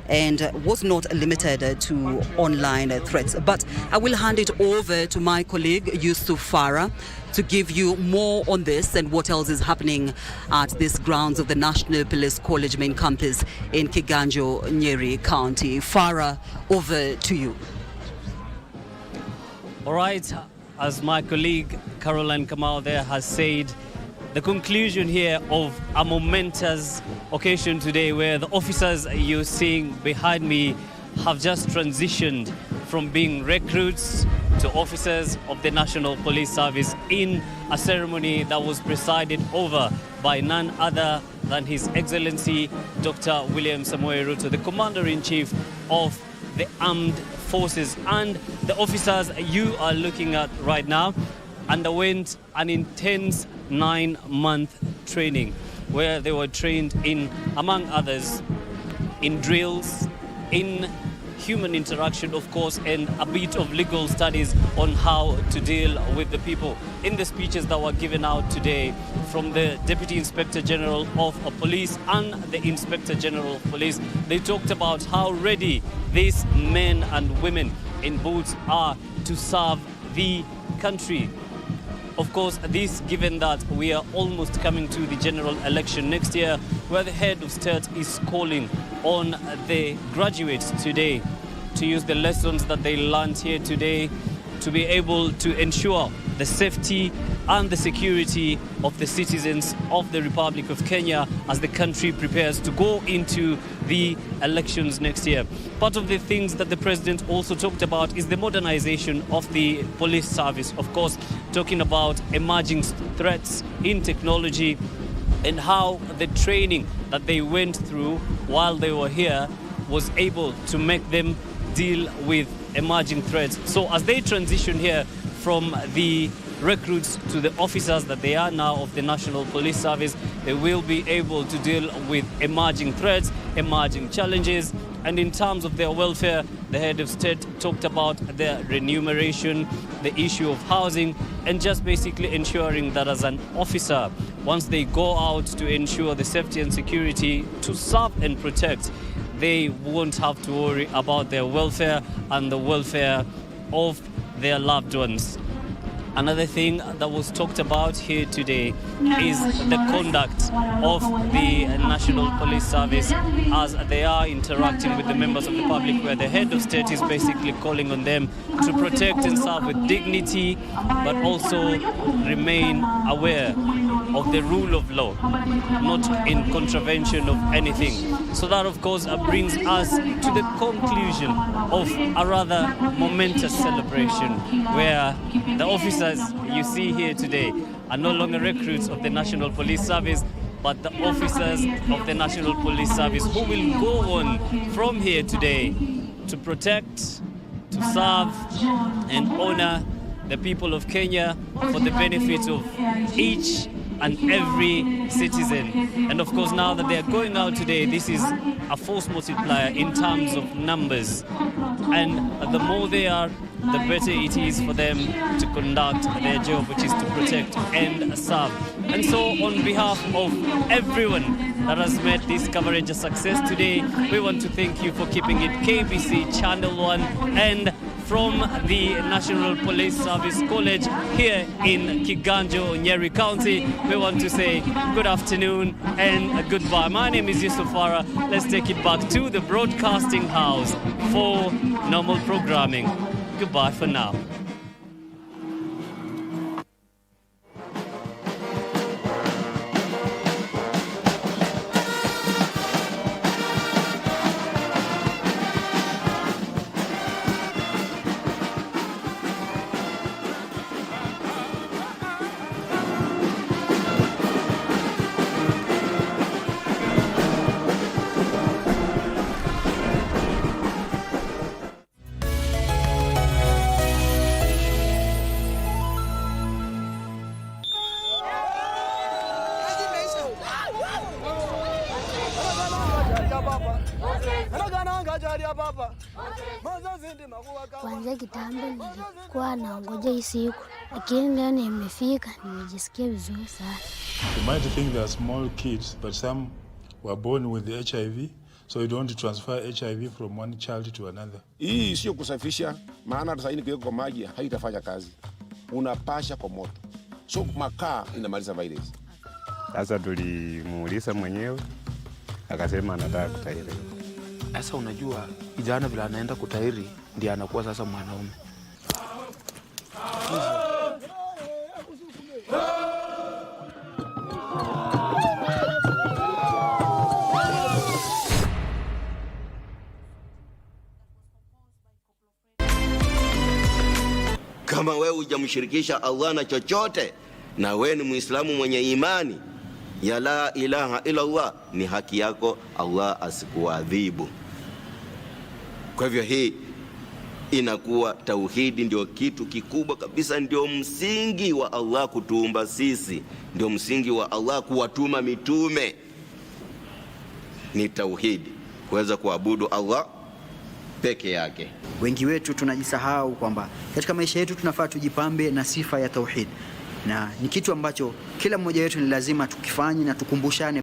and was not limited to online threats. But I will hand it over to my colleague Yusuf Farah to give you more on this and what else is happening at this grounds of the National Police College main campus in Kiganjo, Nyeri County. Farah, over to you. All right, as my colleague Caroline Kamau there has said, the conclusion here of a momentous occasion today, where the officers you're seeing behind me have just transitioned from being recruits to officers of the National Police Service in a ceremony that was presided over by none other than His Excellency Dr. William Samoei Ruto, the Commander-in-Chief of the Armed Forces. And the officers you are looking at right now underwent an intense 9-month training, where they were trained in, among others, in drills, in human interaction, of course, and a bit of legal studies on how to deal with the people. In the speeches that were given out today from the Deputy Inspector General of Police and the Inspector General of Police, they talked about how ready these men and women in boots are to serve the country. Of course, this given that we are almost coming to the general election next year, where the head of state is calling on the graduates today to use the lessons that they learned here today to be able to ensure the safety and the security of the citizens of the Republic of Kenya as the country prepares to go into the elections next year. Part of the things that the president also talked about is the modernization of the police service, of course, talking about emerging threats in technology and how the training that they went through while they were here was able to make them deal with emerging threats. So as they transition here from the recruits to the officers that they are now of the National Police Service, they will be able to deal with emerging threats, emerging challenges. And in terms of their welfare, the head of state talked about their remuneration, the issue of housing, and just basically ensuring that as an officer, once they go out to ensure the safety and security to serve and protect, they won't have to worry about their welfare and the welfare of their loved ones. Another thing that was talked about here today is the conduct of the National Police Service as they are interacting with the members of the public, where the head of state is basically calling on them to protect and serve with dignity, but also remain aware of the rule of law, not in contravention of anything. So that, of course, brings us to the conclusion of a rather momentous celebration, where the officers you see here today are no longer recruits of the National Police Service, but the officers of the National Police Service who will go on from here today to protect, to serve and honor the people of Kenya for the benefit of each and every citizen. And of course, now that they are going out today, this is a force multiplier in terms of numbers. And the more they are, the better it is for them to conduct their job, which is to protect and serve. And so on behalf of everyone that has made this coverage a success today, we want to thank you for keeping it KBC Channel 1, and from the National Police Service College here in Kiganjo, Nyeri County, we want to say good afternoon and goodbye. My name is Yusuf Farah. Let's take it back to the broadcasting house for normal programming. Goodbye for now. Kwanza kitambo nilikuwa naongoja hii siku, lakini leo nimefika, nimejisikia vizuri sana. You might think they are small kids, but some were born with the HIV, so you don't transfer HIV from one child to another. Hii sio kusafisha, maana sasa hivi kiweko kwa maji haitafanya kazi. Unapasha kwa moto. So makaa inamaliza virus. Sasa tulimuuliza mwenyewe, akasema anataka kutahiri. Sasa unajua, kijana vile anaenda kutahiri, ndiye anakuwa sasa mwanaume. Kama wewe hujamshirikisha Allah na chochote, na wewe ni Muislamu mwenye imani ya la ilaha illa Allah, ni haki yako Allah asikuadhibu. Kwa hivyo hii inakuwa tauhidi ndio kitu kikubwa kabisa, ndio msingi wa Allah kutuumba sisi, ndio msingi wa Allah kuwatuma mitume. Ni tauhidi, kuweza kuabudu Allah peke yake. Wengi wetu tunajisahau kwamba katika maisha yetu tunafaa tujipambe na sifa ya tauhid, na ni kitu ambacho kila mmoja wetu ni lazima tukifanye na tukumbushane.